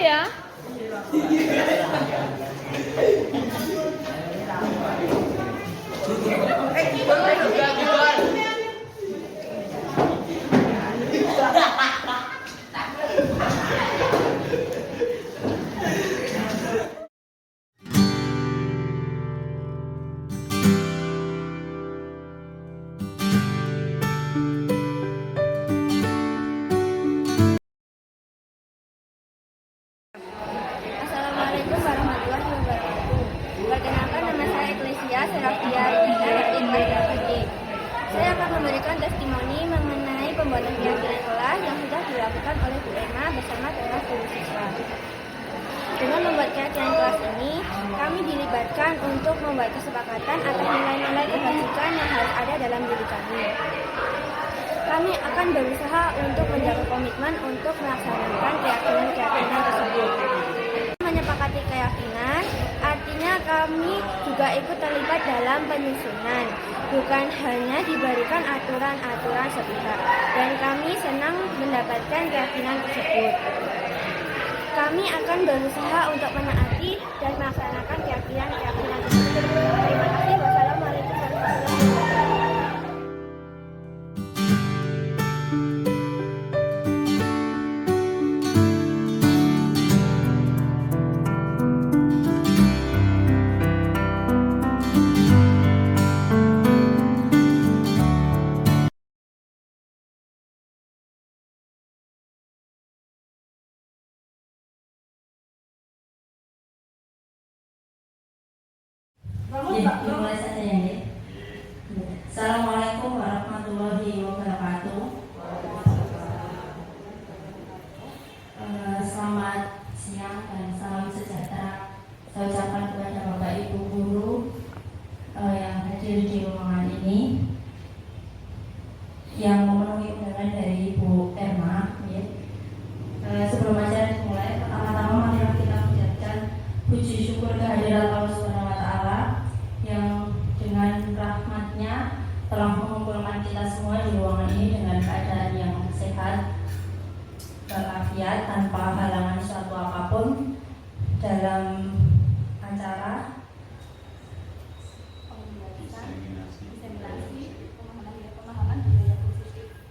ya. Assalamualaikum warahmatullahi wabarakatuh. Perkenalkan, nama saya Eklesia Serafia Rinda. Saya akan memberikan testimoni mengenai pembuatan keyakinan kelas yang sudah dilakukan oleh Bu Emma bersama dengan guru siswa. Dengan membuat keyakinan kelas ini, kami dilibatkan untuk membuat kesepakatan atas nilai-nilai kebajikan yang harus ada dalam diri kami. Kami akan berusaha untuk menjaga komitmen untuk melaksanakan keyakinan-keyakinan tersebut. Menyepakati keyakinan, artinya kami juga ikut terlibat dalam penyusunan, bukan hanya diberikan aturan-aturan sepihak, dan kami senang mendapatkan keyakinan tersebut. Kami akan berusaha untuk menaati dan melaksanakan keyakinan-keyakinan tersebut. Terima kasih. Wassalamualaikum warahmatullahi wabarakatuh. Dimulai saja ya. Assalamualaikum warahmatullahi wabarakatuh. Selamat siang dan salam sejahtera saya ucapkan kepada Bapak Ibu guru yang hadir di ruangan ini, yang memenuhi undangan dari Ibu Emma. Sebelum acara dimulai, pertama-tama marilah kita mengucapkan puji syukur kehadirat Allah Subhanahu wa Ta'ala yang dengan rahmatnya telah mengumpulkan kita semua di ruangan ini dengan keadaan yang sehat, walafiat, tanpa halangan suatu apapun dalam acara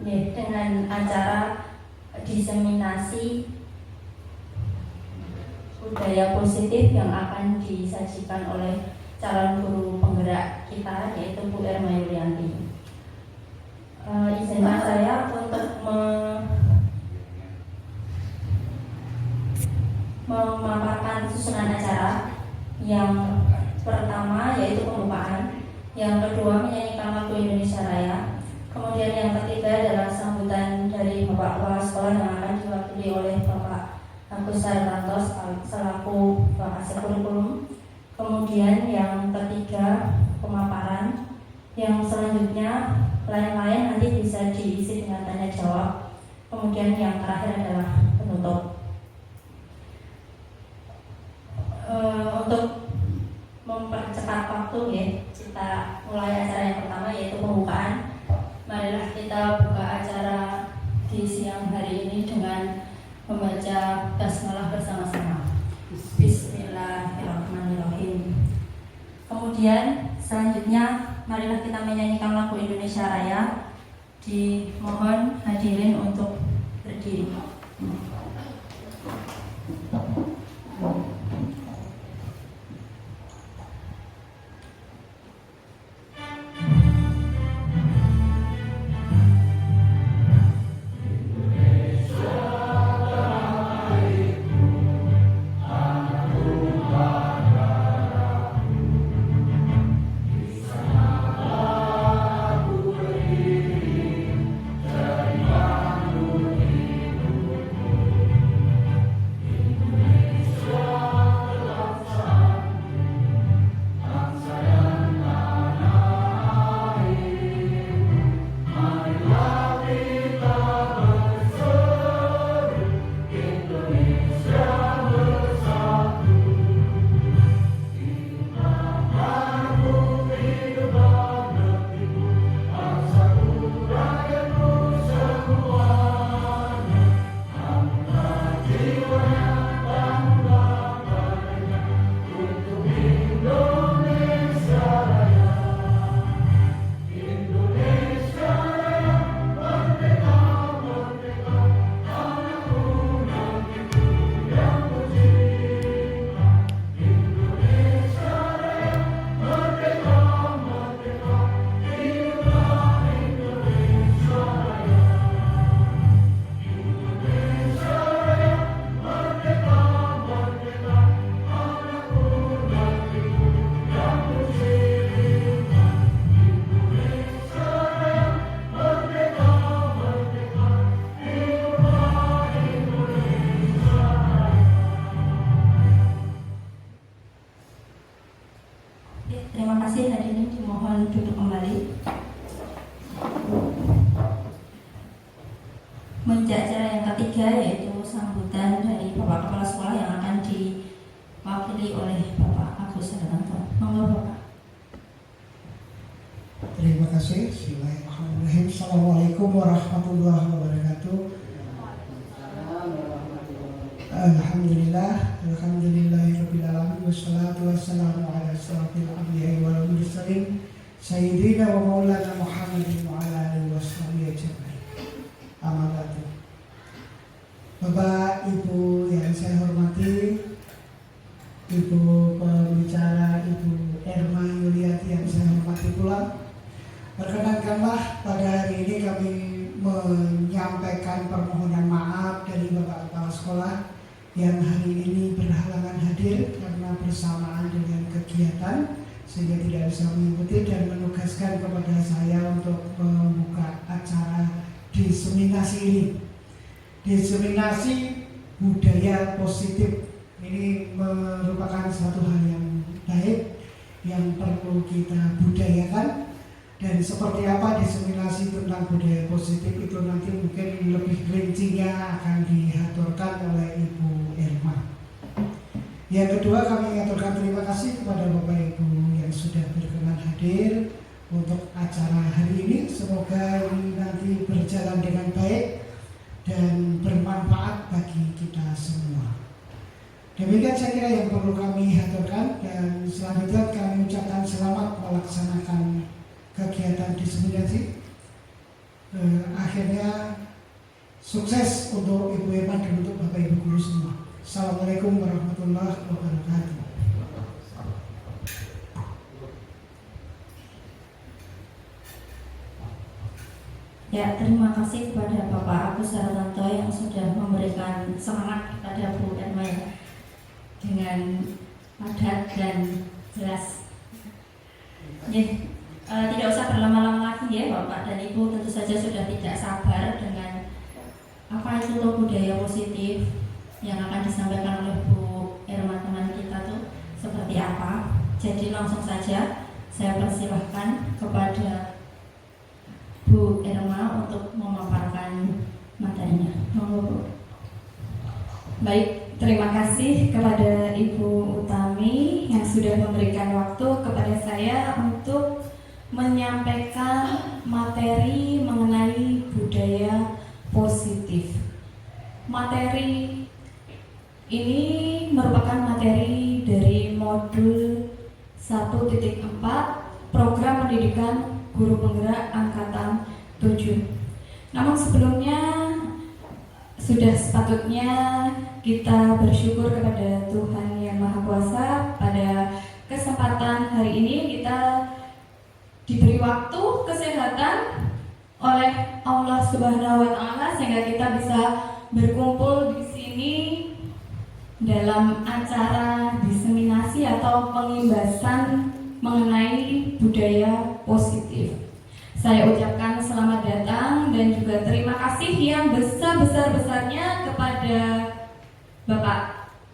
dengan acara diseminasi budaya positif yang akan disajikan oleh calon guru penggerak kita, yaitu Bu Erma Yulianti. Izinkan saya untuk memaparkan susunan acara. Yang pertama yaitu pembukaan, yang kedua menyanyikan lagu Indonesia Raya, kemudian yang ketiga adalah sambutan dari Bapak Kepala Sekolah yang akan diwakili oleh Bapak Agus Hartanto selaku Vakasir Kurikulum. Kemudian yang ketiga pemaparan, yang selanjutnya lain-lain nanti bisa diisi dengan tanya jawab. Kemudian yang terakhir adalah penutup. Untuk mempercepat waktu ya, kita mulai acara yang pertama yaitu pembukaan. Marilah kita buka acara di siang hari ini dengan membaca basmalah bersama-sama. Bismillahirrahmanirrahim. Kemudian selanjutnya marilah kita menyanyikan lagu Indonesia Raya. Dimohon hadirin untuk berdiri. yaitu sambutan dari Bapak Kepala Sekolah yang akan diwakili oleh Bapak Agus Hartanto. Monggo Bapak. Terima kasih. Bismillahirrahmanirrahim. Assalamualaikum warahmatullahi wabarakatuh. Alhamdulillahirabbil alamin wassalatu wassalamu ala asyrafil anbiya'i wal mursalin sayyidina wa maulana Muhammadin wa ala alihi washabihi ajmain. Amma ba'du. Bapak Ibu yang saya hormati, Ibu pembicara Ibu Erma Yuliati yang saya hormati pula, perkenankanlah pada hari ini kami menyampaikan permohonan maaf dari Bapak Kepala Sekolah yang hari ini berhalangan hadir karena bersamaan dengan kegiatan sehingga tidak bisa mengikuti, dan menugaskan kepada saya untuk membuka acara diseminasi ini. Diseminasi budaya positif ini merupakan satu hal yang baik yang perlu kita budayakan. Dan seperti apa diseminasi tentang budaya positif itu nanti mungkin lebih rincinya akan diaturkan oleh Ibu Erma. Yang kedua, kami mengaturkan terima kasih kepada Bapak Ibu yang sudah berkenan hadir untuk acara hari ini. Semoga ini nanti berjalan dengan baik dan bermanfaat bagi kita semua. Demikian saya kira yang perlu kami aturkan, dan selanjutnya kami ucapkan selamat melaksanakan kegiatan diseminasi. Akhirnya sukses untuk Ibu Erma dan untuk Bapak Ibu guru semua. Assalamualaikum warahmatullahi wabarakatuh. Ya, terima kasih kepada Bapak Agus Hartanto yang sudah memberikan semangat kepada Bu Erma ya, dengan padat dan jelas. Tidak usah berlama-lama lagi ya Bapak dan Ibu, tentu saja sudah tidak sabar dengan apa itu budaya positif yang akan disampaikan oleh Bu Erma teman kita tuh seperti apa. Jadi langsung saja saya persilahkan kepada Bu Erma untuk memaparkan materinya. Monggo Bu. Baik, terima kasih kepada Ibu Utami yang sudah memberikan waktu kepada saya untuk menyampaikan materi mengenai budaya positif. Materi ini merupakan materi dari modul 1.4 Program Pendidikan Guru Penggerak Angkatan 7. Namun sebelumnya sudah sepatutnya kita bersyukur kepada Tuhan Yang Maha Kuasa. Pada kesempatan hari ini kita diberi waktu kesehatan oleh Allah Subhanahu wa Ta'ala sehingga kita bisa berkumpul di sini dalam acara diseminasi atau pengimbasan mengenai budaya positif. Saya ucapkan selamat datang dan juga terima kasih yang besar-besarnya kepada Bapak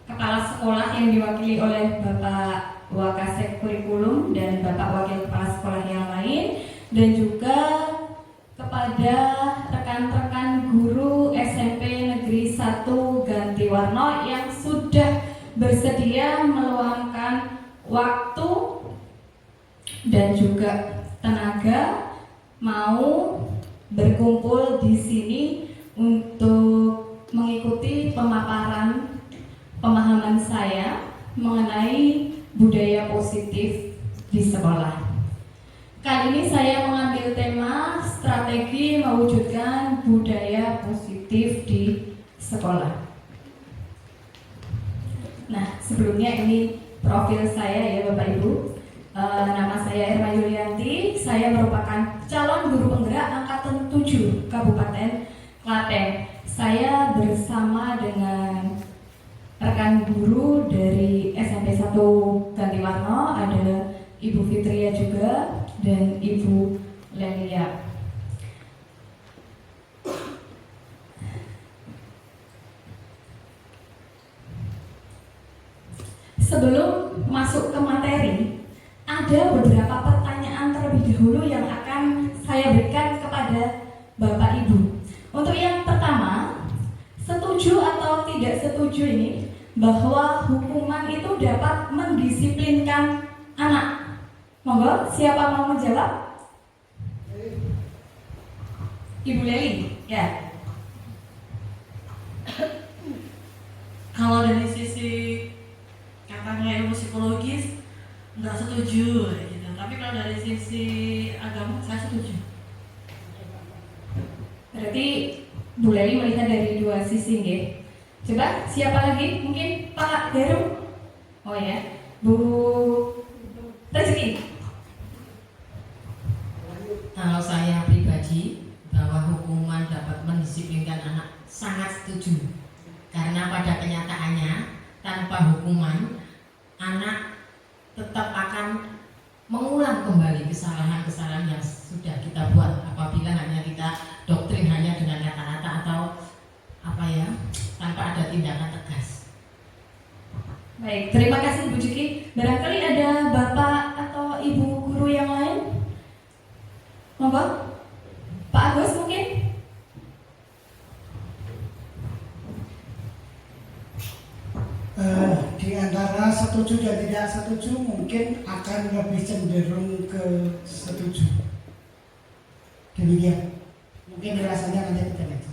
Kepala Sekolah yang diwakili oleh Bapak Wakasek Kurikulum dan Bapak Wakil Kepala Sekolah yang lain, dan juga kepada rekan-rekan guru SMP Negeri 1 Gantiwarno yang sudah bersedia meluangkan waktu dan juga tenaga mau berkumpul di sini untuk mengikuti pemahaman saya mengenai budaya positif di sekolah. Kali ini saya mengambil tema strategi mewujudkan budaya positif di sekolah. Nah, sebelumnya ini profil saya ya Bapak Ibu. Nama saya Erma Yulianti. Saya merupakan calon guru penggerak angkatan 7 Kabupaten Klaten. Saya bersama dengan rekan guru dari SMP 1 Gantiwarno, ada Ibu Fitria juga dan Ibu Lelia. Sebelum masuk ke materi, ada beberapa pertanyaan terlebih dahulu yang akan saya berikan kepada Bapak Ibu. Untuk yang pertama, setuju atau tidak setuju ini bahwa hukuman itu dapat mendisiplinkan anak? Monggo, siapa mau menjawab? Ibu Leli, ya. Kalau dari sisi katanya ilmu psikologis nggak setuju gitu. Tapi kalau dari sisi agama saya setuju. Berarti Bu Leli melihat dari dua sisi, nggih. Coba siapa lagi? Mungkin Pak Heru. Oh ya, Bu Rezeki. Kalau saya pribadi bahwa hukuman dapat mendisiplinkan anak sangat setuju. Karena pada kenyataannya tanpa hukuman anak tetap akan mengulang kembali kesalahan-kesalahan yang sudah kita buat apabila hanya kita doktrin hanya dengan kata-kata atau tanpa ada tindakan tegas. Baik, terima kasih Bu Juki. Barangkali ada Bapak atau Ibu guru yang lain? Monggo, Pak Agus mungkin? Di antara setuju dan tidak setuju mungkin akan lebih cenderung ke setuju. Demikian. Mungkin rasanya nanti kita lihat.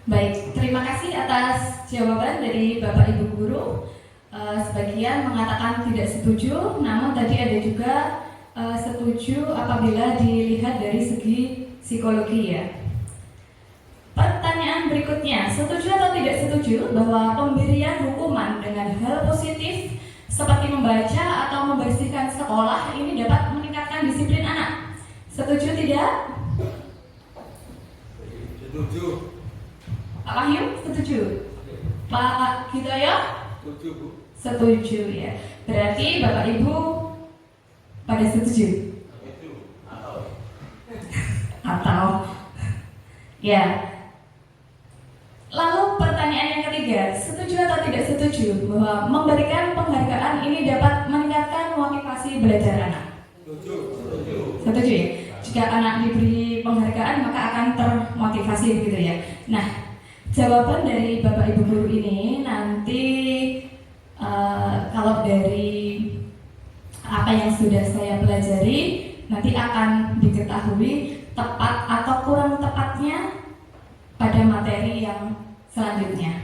Baik, terima kasih atas jawaban dari Bapak Ibu guru. Sebagian mengatakan tidak setuju, namun tadi ada juga setuju apabila dilihat dari segi psikologi ya. Pertanyaan berikutnya, setuju atau tidak setuju bahwa pemberian hukuman dengan hal positif seperti membaca atau membersihkan sekolah ini dapat meningkatkan disiplin anak? Setuju tidak? Setuju. Pak Wahyu, setuju? Pak Hidayat? Setuju, Bu. Setuju ya. Berarti Bapak Ibu pada setuju? Atau ya. Lalu pertanyaan yang ketiga, setuju atau tidak setuju bahwa memberikan penghargaan ini dapat meningkatkan motivasi belajar anak? Setuju. Setuju ya? Jika anak diberi penghargaan maka akan termotivasi begitu ya. Nah, jawaban dari Bapak Ibu guru ini nanti kalau dari apa yang sudah saya pelajari nanti akan diketahui tepat atau kurang tepatnya pada materi yang selanjutnya.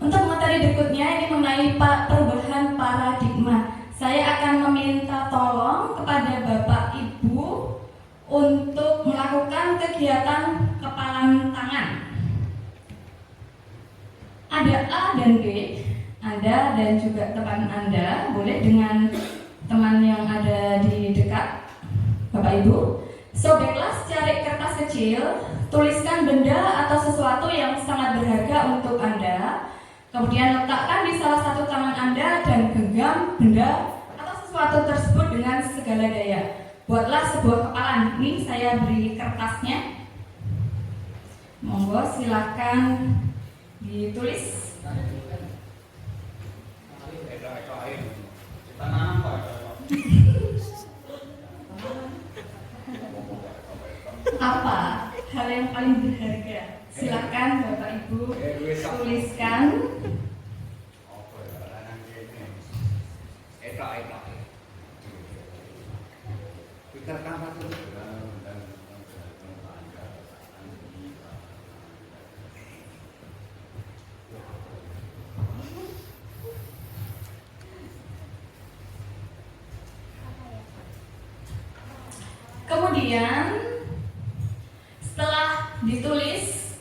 Untuk materi berikutnya ini mengenai perubahan paradigma. Saya akan meminta tolong kepada Bapak Ibu untuk melakukan kegiatan kepalan tangan. Ada A dan B, Anda dan juga teman Anda, boleh dengan teman yang ada di dekat Bapak Ibu. Sobeklah secari kertas kecil, tuliskan benda atau sesuatu yang sangat berharga untuk Anda. Kemudian letakkan di salah satu tangan Anda dan genggam benda atau sesuatu tersebut dengan segala daya. Buatlah sebuah kepalan. Ini saya beri kertasnya. Monggo silakan ditulis. Apa hal yang paling berharga? Silakan Bapak Ibu tuliskan. Kemudian setelah ditulis,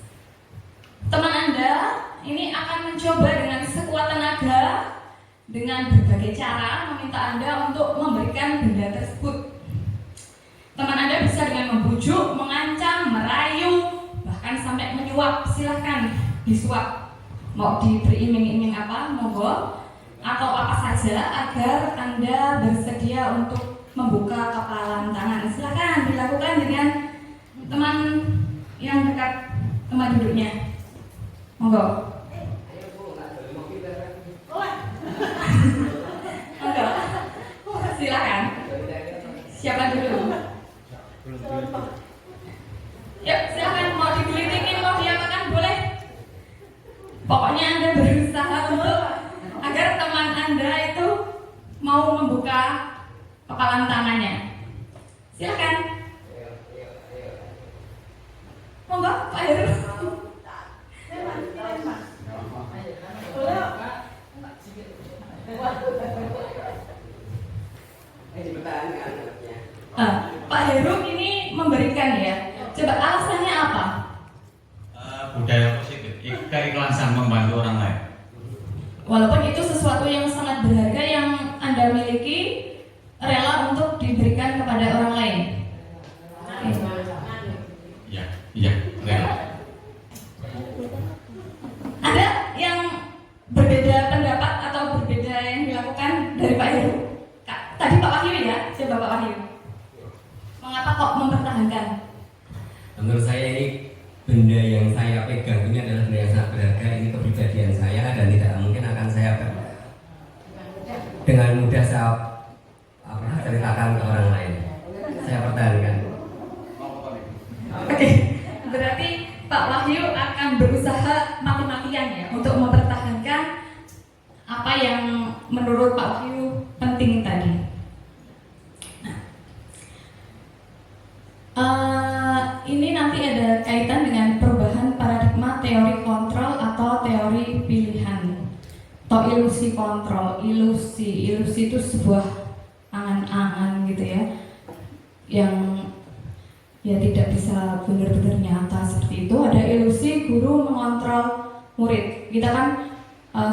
teman Anda ini akan mencoba dengan sekuat tenaga dengan berbagai cara meminta Anda untuk memberikan benda tersebut. Teman Anda bisa dengan membujuk, mengancam, merayu, bahkan sampai menyuap. Silahkan disuap. Mau diberi iming-iming apa, monggo, atau apa saja agar Anda bersedia untuk membuka kepalan tangan. Silahkan dilakukan dengan teman yang dekat tempat duduknya. Monggo. Monggo. Silakan. Siapa dulu? Yuk, Pokoknya Anda berusaha untuk agar teman Anda itu mau membuka kepalan tangannya. Silakan. Monggo, Pak Heru. Pak Heru ini memberikan ya. Coba alasannya apa? Budaya positif, keikhlasan membantu orang lain. Walaupun itu sesuatu yang sangat berharga yang Anda miliki, rela untuk diberikan kepada orang lain. Iya, rela. Ada yang berbeda pendapat atau berbeda yang dilakukan dari Pak Heru? Tadi Pak Wahyu ya, coba Pak Wahyu. Mengapa kok mempertahankan? Menurut saya ini benda yang saya pegang ini adalah benda yang sangat berharga. Ini kepribadian saya dan tidak mungkin akan saya dengan mudah saya ceritakan ke orang lain. Saya pertahankan. Oke, berarti Pak Wahyu akan berusaha mati-matian ya untuk mempertahankan apa yang menurut Pak Wahyu penting tadi. Ini nanti ada kaitan dengan perubahan paradigma teori kontrol atau teori pilihan atau ilusi kontrol. Ilusi itu sebuah angan-angan gitu ya, yang ya tidak bisa benar-benar nyata seperti itu. Ada ilusi guru mengontrol murid. Kita kan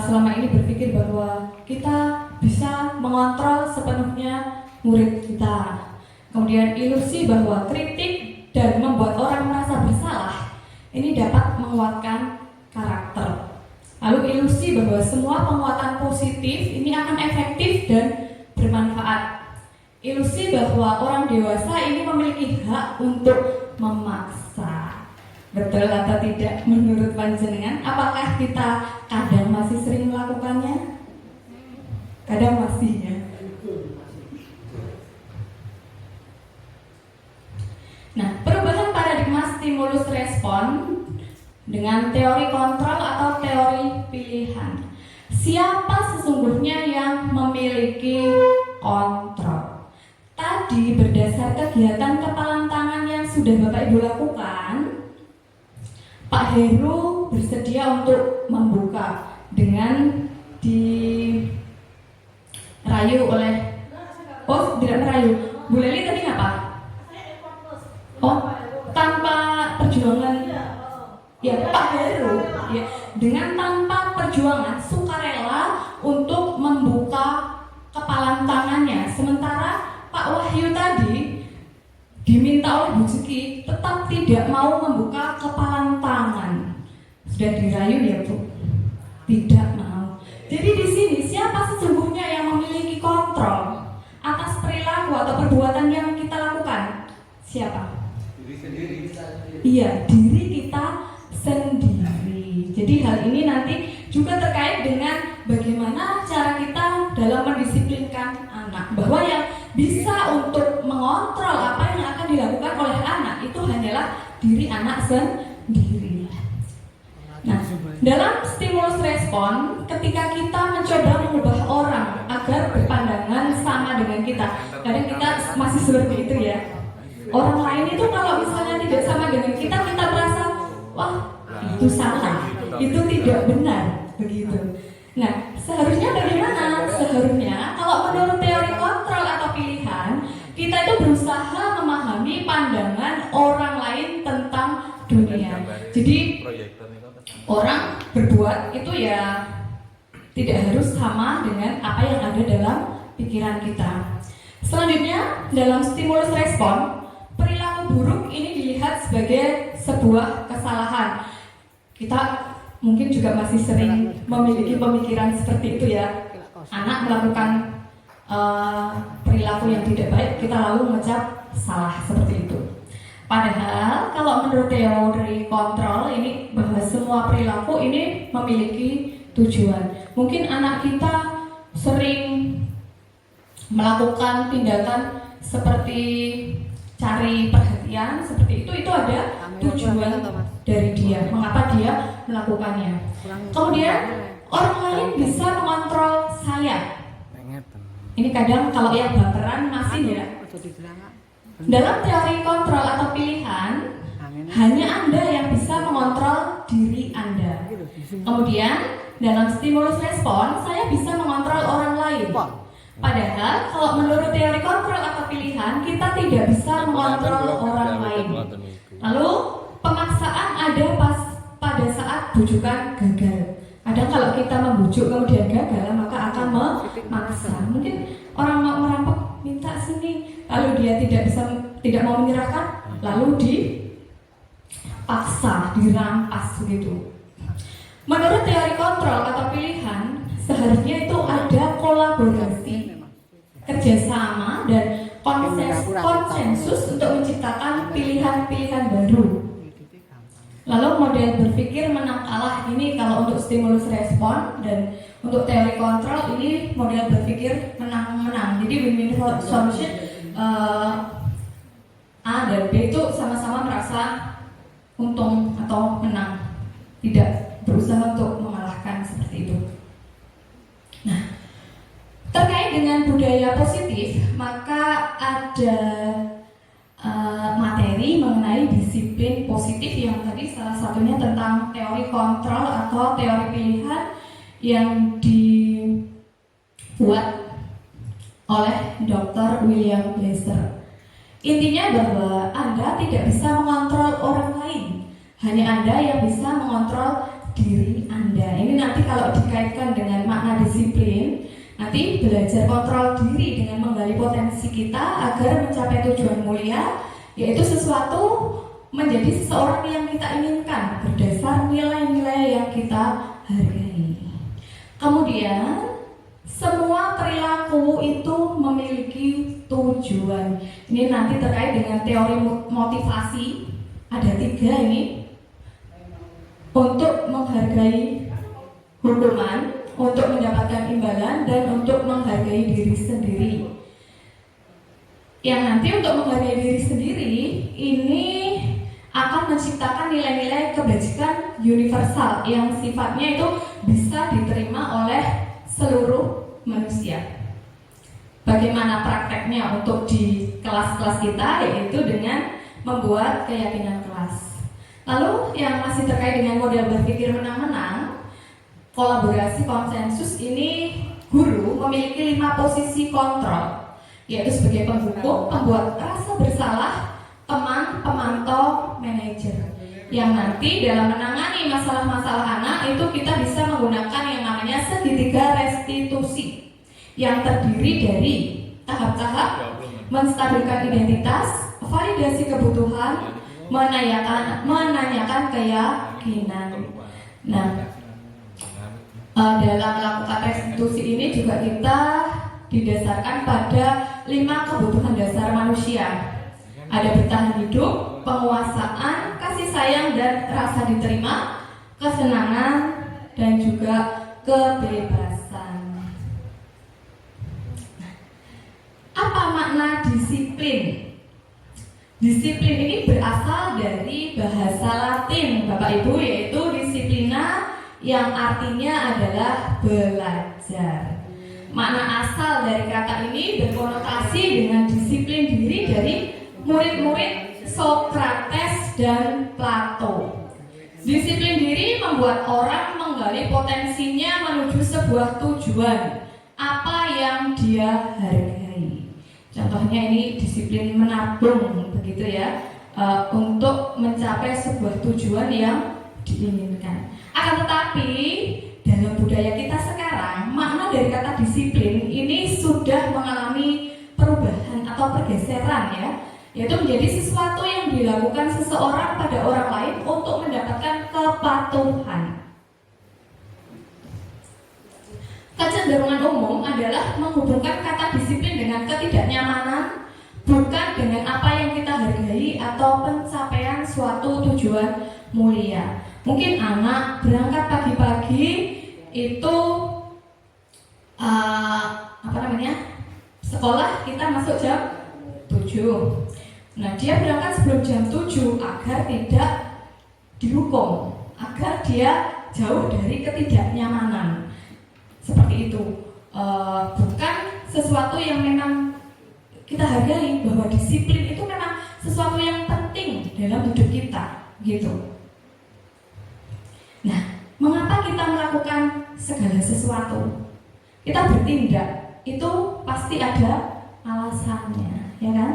selama ini berpikir bahwa kita bisa mengontrol sepenuhnya murid kita. Kemudian ilusi bahwa kritik dan membuat orang merasa bersalah ini dapat menguatkan karakter. Lalu ilusi bahwa semua penguatan positif ini akan efektif dan bermanfaat. Ilusi bahwa orang dewasa ini memiliki hak untuk memaksa. Betul atau tidak menurut panjenengan? Apakah kita kadang masih sering melakukannya? Kadang masih ya. Nah, perubahan paradigma stimulus respon dengan teori kontrol atau teori pilihan. Siapa sesungguhnya yang memiliki kontrol? Tadi berdasar kegiatan kepalan tangan yang sudah Bapak Ibu lakukan, Pak Heru bersedia untuk membuka dengan dirayu oleh tidak merayu. Bu Leli tadi apa? Tanpa perjuangan ya Pak Heru ya, dengan tanpa perjuangan sukarela untuk membuka kepalan tangannya. Sementara Pak Wahyu tadi diminta oleh Bu Ciki tetap tidak mau membuka kepalan tangan. Sudah dirayu ya Bu? Tidak mau. Jadi di sini siapa sesungguhnya yang memiliki kontrol atas perilaku atau perbuatan yang kita lakukan? Siapa? Diri sendiri. Iya, diri kita sendiri. Jadi hal ini nanti juga terkait dengan bagaimana cara kita dalam mendisiplinkan anak. Bahwa yang bisa untuk mengontrol apa yang akan dilakukan oleh anak itu hanyalah diri anak sendiri. Nah, dalam stimulus respon, ketika kita mencoba mengubah orang agar berpandangan sama dengan kita, kadang kita masih seperti itu ya. Orang lain itu kalau misalnya tidak sama dengan kita merasa, wah itu salah, itu tidak benar, begitu. Nah, seharusnya bagaimana? Seharusnya kalau menurut teori kontrol atau pilihan, kita itu berusaha memahami pandangan orang lain tentang dunia. Jadi orang berbuat itu ya tidak harus sama dengan apa yang ada dalam pikiran kita. Selanjutnya, dalam stimulus respon, perilaku buruk ini dilihat sebagai sebuah kesalahan. Kita mungkin juga masih sering memiliki pemikiran seperti itu ya. Anak melakukan perilaku yang tidak baik, kita lalu mengecap salah seperti itu. Padahal kalau menurut teori kontrol ini bahwa semua perilaku ini memiliki tujuan. Mungkin anak kita sering melakukan tindakan seperti cari perhatian seperti itu ada tujuan dari dia, mengapa dia melakukannya. Kemudian orang lain bisa mengontrol saya. Ini kadang kalau yang baperan masih ya. Dalam teori kontrol atau pilihan, hanya Anda yang bisa mengontrol diri Anda. Kemudian dalam stimulus respon, saya bisa mengontrol orang lain. Padahal kalau menurut teori kontrol atau pilihan, kita tidak bisa mengontrol orang lain. Lalu pemaksaan ada pada saat bujukan gagal. Kadang kalau kita membujuk kemudian gagal, maka akan memaksa. Mungkin orang mau merampok, minta sini, lalu dia tidak mau menyerahkan, lalu dipaksa, dirampas begitu. Menurut teori kontrol atau pilihan, seharusnya itu ada kolaborasi, kerjasama dan konsensus untuk menciptakan pilihan-pilihan baru. Lalu model berpikir menang kalah ini kalau untuk stimulus respon, dan untuk teori kontrol ini model berpikir menang-menang. Jadi win-win solution, A dan B itu sama-sama merasa untung atau menang, tidak berusaha untuk mengalahkan seperti itu. Nah, terkait dengan budaya positif, maka ada materi mengenai disiplin positif yang tadi salah satunya tentang teori kontrol atau teori pilihan yang dibuat oleh Dr. William Glasser. Intinya bahwa Anda tidak bisa mengontrol orang lain, hanya Anda yang bisa mengontrol diri Anda. Ini nanti kalau dikaitkan dengan makna disiplin, nanti belajar kontrol diri dengan menggali potensi kita agar mencapai tujuan mulia, yaitu sesuatu menjadi seseorang yang kita inginkan berdasar nilai-nilai yang kita hargai. Kemudian semua perilaku itu memiliki tujuan. Ini nanti terkait dengan teori motivasi. Ada 3 ini. Untuk menghargai hukuman, untuk mendapatkan imbalan, dan untuk menghargai diri sendiri. Yang nanti untuk menghargai diri sendiri ini akan menciptakan nilai-nilai kebajikan universal yang sifatnya itu bisa diterima oleh seluruh manusia. Bagaimana prakteknya untuk di kelas-kelas kita, yaitu dengan membuat keyakinan kelas. Lalu yang masih terkait dengan model berpikir menang-menang, kolaborasi konsensus ini guru memiliki 5 posisi kontrol, yaitu sebagai penghukum, pembuat rasa bersalah, teman, pemantau, manajer. Yang nanti dalam menangani masalah-masalah anak itu kita bisa menggunakan yang namanya segitiga restitusi, yang terdiri dari tahap-tahap menstabilkan identitas, validasi kebutuhan, menanyakan keyakinan. Nah, dalam melakukan restitusi ini juga kita didasarkan pada 5 kebutuhan dasar manusia. Ada bertahan hidup, penguasaan, kasih sayang dan rasa diterima, kesenangan, dan juga kebebasan. Apa makna disiplin? Disiplin ini berasal dari bahasa Latin, Bapak Ibu, yaitu disiplina, yang artinya adalah belajar. Makna asal dari kata ini berkonotasi dengan disiplin diri dari murid-murid Sokrates dan Plato. Disiplin diri membuat orang menggali potensinya menuju sebuah tujuan, apa yang dia hargai. Contohnya ini disiplin menabung, begitu ya, untuk mencapai sebuah tujuan yang diinginkan. Akan tetapi dalam budaya kita sekarang, makna dari kata disiplin ini sudah mengalami perubahan atau pergeseran ya, yaitu menjadi sesuatu yang dilakukan seseorang pada orang lain untuk mendapatkan kepatuhan. Kecenderungan umum adalah menghubungkan kata disiplin dengan ketidaknyamanan, bukan dengan apa yang kita hargai atau pencapaian suatu tujuan mulia. Mungkin anak berangkat pagi-pagi itu sekolah kita masuk jam 7. Nah, dia berangkat sebelum jam 7 agar tidak dihukum agar dia jauh dari ketidaknyamanan. Seperti itu. Bukan sesuatu yang memang kita hargai, bahwa disiplin itu memang sesuatu yang penting dalam hidup kita, gitu. Nah, mengapa kita melakukan segala sesuatu? Kita bertindak, itu pasti ada alasannya, ya kan?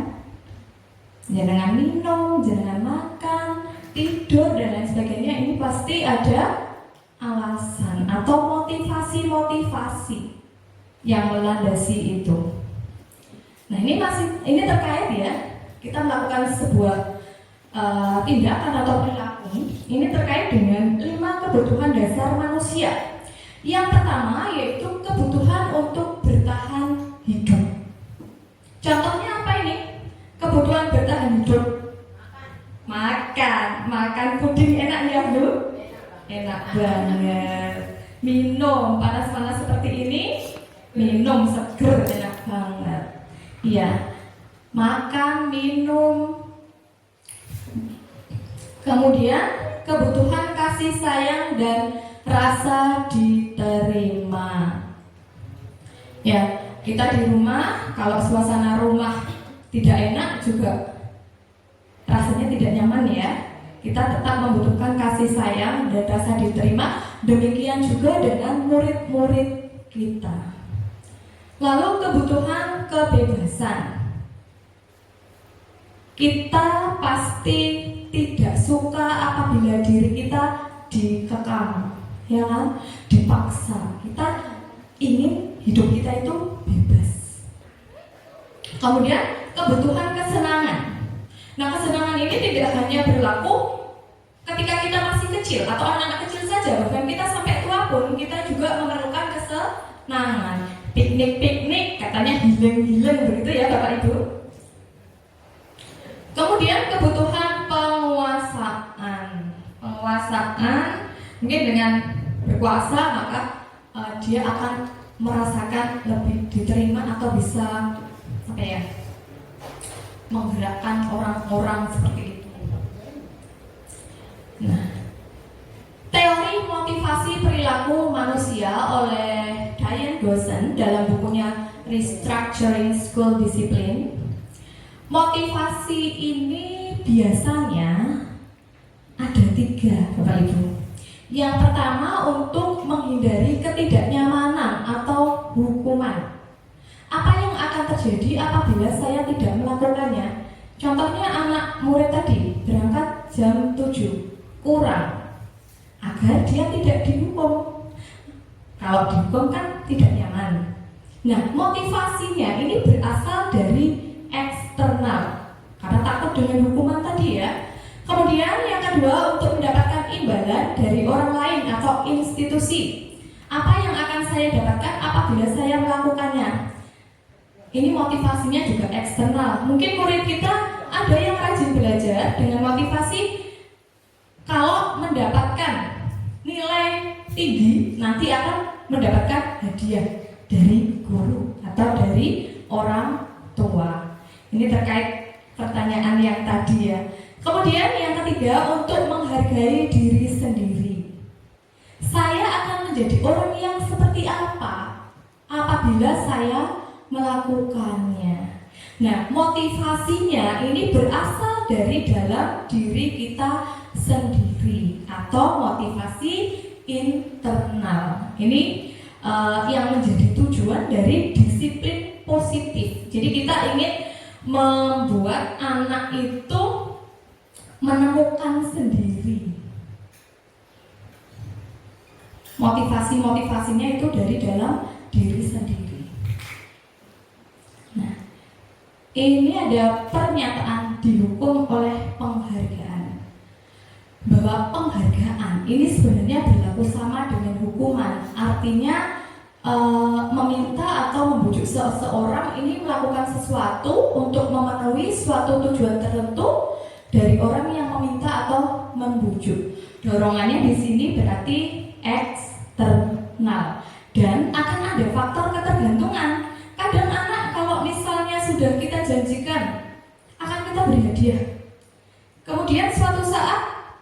Jangan minum, jangan makan, tidur, dan lain sebagainya, ini pasti ada alasan atau motivasi-motivasi yang melandasi itu. Nah, ini terkait ya, kita melakukan sebuah tindakan atau perilaku. Ini terkait dengan 5 kebutuhan dasar manusia. Yang pertama yaitu kebutuhan untuk bertahan hidup. Contohnya apa ini? Kebutuhan bertahan hidup. Makan puding enak ya Bu? Enak banget. Minum panas-panas seperti ini, minum seger enak banget. Iya, makan, minum. Kemudian kebutuhan kasih sayang dan rasa diterima. Ya, kita di rumah, kalau suasana rumah tidak enak juga rasanya tidak nyaman ya. Kita tetap membutuhkan kasih sayang dan rasa diterima. Demikian juga dengan murid-murid kita. Lalu kebutuhan kebebasan. Kita pasti tidak suka apabila diri kita dikekang, ya kan? Dipaksa. Kita ingin hidup kita itu bebas. Kemudian kebutuhan kesenangan. Nah, kesenangan ini tidak hanya berlaku ketika kita masih kecil atau anak-anak kecil saja, bahkan kita sampai tua pun kita juga memerlukan kesenangan. Piknik-piknik katanya healing-healing begitu ya Bapak Ibu. Kemudian kebutuhan penguasaan. Mungkin dengan berkuasa maka dia akan merasakan lebih diterima atau bisa menggerakkan orang-orang seperti itu. Nah, teori motivasi perilaku manusia oleh Diane Gosson dalam bukunya Restructuring School Discipline. Motivasi ini biasanya ada 3, Bapak Ibu. Yang pertama untuk menghindari ketidaknyamanan atau hukuman. Apa yang akan terjadi apabila saya tidak melakukannya? Contohnya anak murid tadi berangkat jam 7 kurang agar dia tidak dihukum. Kalau dihukum kan tidak nyaman. Nah, motivasinya ini berasal dari eksternal karena takut dengan hukuman tadi ya. Kemudian yang kedua untuk mendapatkan imbalan dari orang lain atau institusi. Apa yang akan saya dapatkan apabila saya melakukannya? Ini motivasinya juga eksternal. Mungkin murid kita ada yang rajin belajar dengan motivasi kalau mendapatkan nilai tinggi nanti akan mendapatkan hadiah dari guru atau dari orang tua. Ini terkait pertanyaan yang tadi ya. Kemudian yang ketiga untuk menghargai diri sendiri. Saya akan menjadi orang yang seperti apa apabila saya melakukannya. Nah, motivasinya ini berasal dari dalam diri kita sendiri atau motivasi internal. Ini yang menjadi tujuan dari disiplin positif. Jadi kita ingin membuat anak itu menemukan sendiri. Motivasinya itu dari dalam diri sendiri. Nah, ini ada pernyataan dihukum oleh penghargaan. Bahwa penghargaan ini sebenarnya berlaku sama dengan hukuman. Artinya meminta atau membujuk seseorang ini melakukan sesuatu untuk memenuhi suatu tujuan tertentu dari orang yang meminta atau membujuk. Dorongannya di sini berarti eksternal dan akan ada faktor ketergantungan. Kadang anak kalau misalnya sudah kita janjikan akan kita beri hadiah, kemudian suatu saat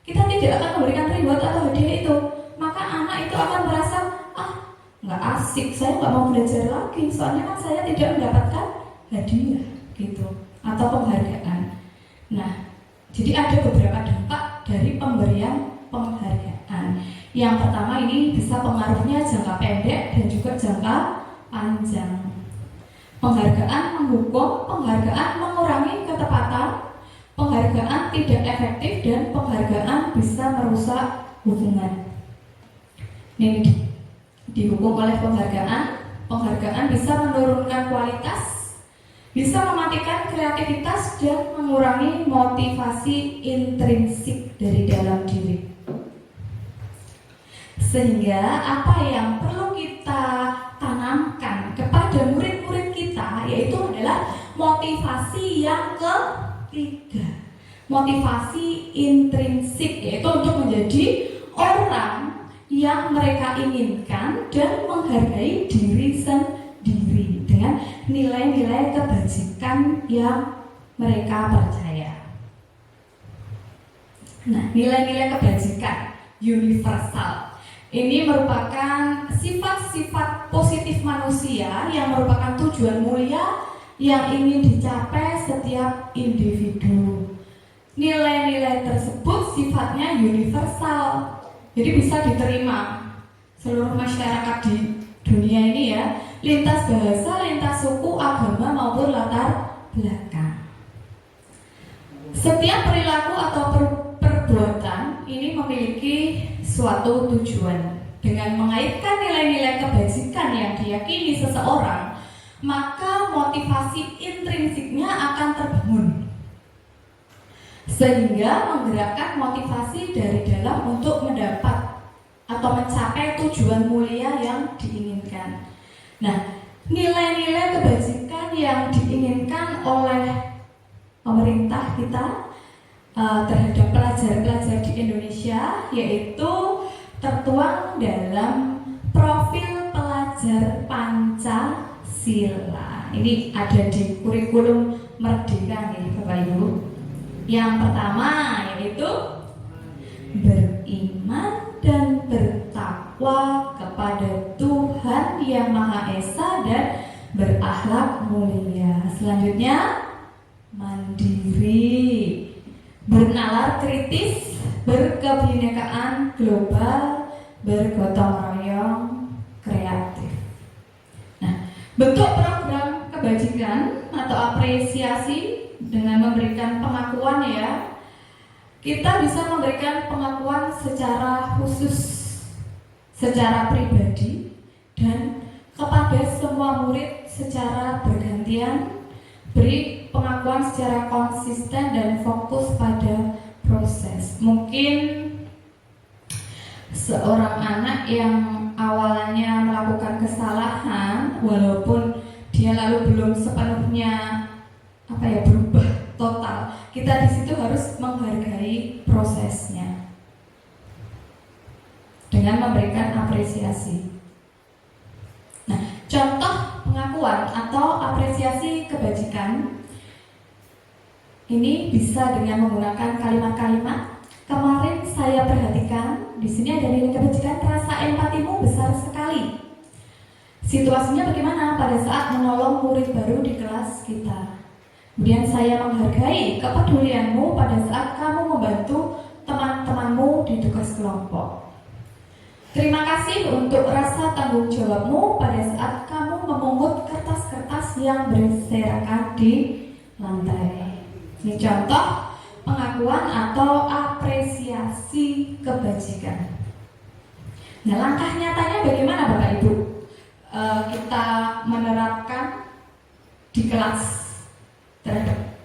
kita tidak akan memberikan reward atau hadiah itu, maka anak itu akan merasa, nggak asik, saya nggak mau belajar lagi, soalnya kan saya tidak mendapatkan hadiah gitu atau penghargaan. Nah, jadi ada beberapa dampak dari pemberian penghargaan. Yang pertama, ini bisa pengaruhnya jangka pendek dan juga jangka panjang. Penghargaan menghukum, penghargaan mengurangi ketepatan, penghargaan tidak efektif, dan penghargaan bisa merusak hubungan. Ini dihukum oleh penghargaan bisa menurunkan kualitas, bisa mematikan kreativitas, dan mengurangi motivasi intrinsik dari dalam diri. Sehingga apa yang perlu kita tanamkan kepada murid-murid kita yaitu adalah motivasi yang ketiga, motivasi intrinsik, yaitu untuk menjadi orang yang mereka inginkan dan menghargai diri sendiri dengan nilai-nilai kebajikan yang mereka percaya. Nah, nilai-nilai kebajikan universal ini merupakan sifat-sifat positif manusia yang merupakan tujuan mulia yang ingin dicapai setiap individu. Nilai-nilai tersebut sifatnya universal, jadi bisa diterima seluruh masyarakat di dunia ini ya, lintas bahasa, lintas suku, agama maupun latar belakang. Setiap perilaku atau perbuatan ini memiliki suatu tujuan. Dengan mengaitkan nilai-nilai kebajikan yang diyakini seseorang, maka motivasi intrinsiknya akan terbangun, sehingga menggerakkan motivasi dari dalam untuk mendapat atau mencapai tujuan mulia yang diinginkan. Nah, nilai-nilai kebajikan yang diinginkan oleh pemerintah kita terhadap pelajar-pelajar di Indonesia yaitu tertuang dalam profil pelajar Pancasila. Ini ada di kurikulum Merdeka nih Bapak Ibu. Yang pertama yaitu beriman dan bertakwa kepada Tuhan Yang Maha Esa dan berakhlak mulia. Selanjutnya mandiri, bernalar kritis, berkebinekaan global, bergotong royong, kreatif. Nah, bentuk program kebajikan atau apresiasi dengan memberikan pengakuan ya, kita bisa memberikan pengakuan secara khusus, secara pribadi, dan kepada semua murid secara bergantian. Beri pengakuan secara konsisten dan fokus pada proses. Mungkin seorang anak yang awalnya melakukan kesalahan, walaupun dia lalu belum sepenuhnya berubah total, kita di situ harus menghargai prosesnya dengan memberikan apresiasi. Nah, contoh pengakuan atau apresiasi kebajikan ini bisa dengan menggunakan kalimat-kalimat. Kemarin saya perhatikan di sini ada nilai kebajikan, rasa empatimu besar sekali. Situasinya bagaimana pada saat menolong murid baru di kelas kita. Kemudian saya menghargai kepedulianmu pada saat kamu membantu teman-temanmu di tugas kelompok. Terima kasih untuk rasa tanggung jawabmu pada saat kamu memungut kertas-kertas yang berserakan di lantai. Ini contoh pengakuan atau apresiasi kebajikan. Nah, langkah nyatanya bagaimana Bapak Ibu? Kita menerapkan di kelas terhadap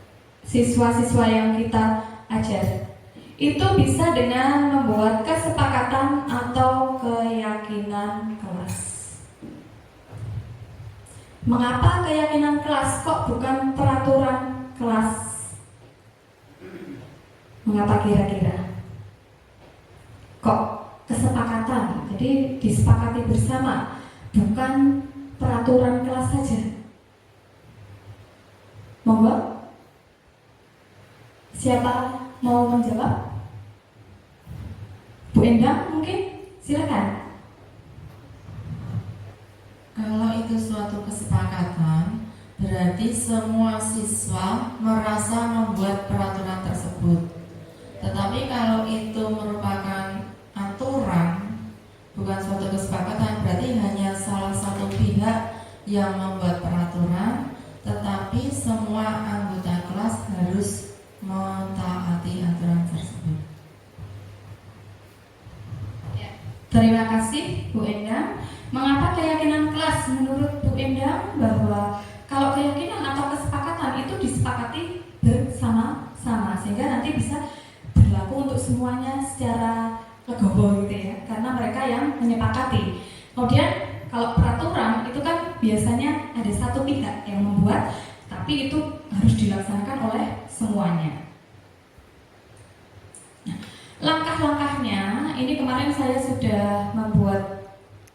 siswa-siswa yang kita ajar. Itu bisa dengan membuat kesepakatan atau keyakinan kelas. Mengapa keyakinan kelas kok bukan peraturan kelas? Mengapa kira-kira? Kok kesepakatan? Jadi disepakati bersama, bukan peraturan kelas saja. Monggo, siapa mau menjawab? Bu Endang mungkin silakan. Kalau itu suatu kesepakatan, berarti semua siswa merasa membuat peraturan tersebut. Tetapi kalau itu merupakan aturan, bukan suatu kesepakatan, berarti hanya salah satu pihak yang membuat peraturan, tetapi semua anggota kelas harus mentaati aturan tersebut. Terima kasih Bu Endang. Mengapa keyakinan kelas menurut Bu Endang bahwa kalau keyakinan atau kesepakatan itu disepakati bersama-sama sehingga nanti bisa berlaku untuk semuanya secara legowo gitu ya, karena mereka yang menyepakati. Kemudian kalau peraturan itu kan biasanya ada satu pihak yang membuat, tapi itu harus dilaksanakan oleh semuanya. Nah, langkah-langkahnya ini kemarin saya sudah membuat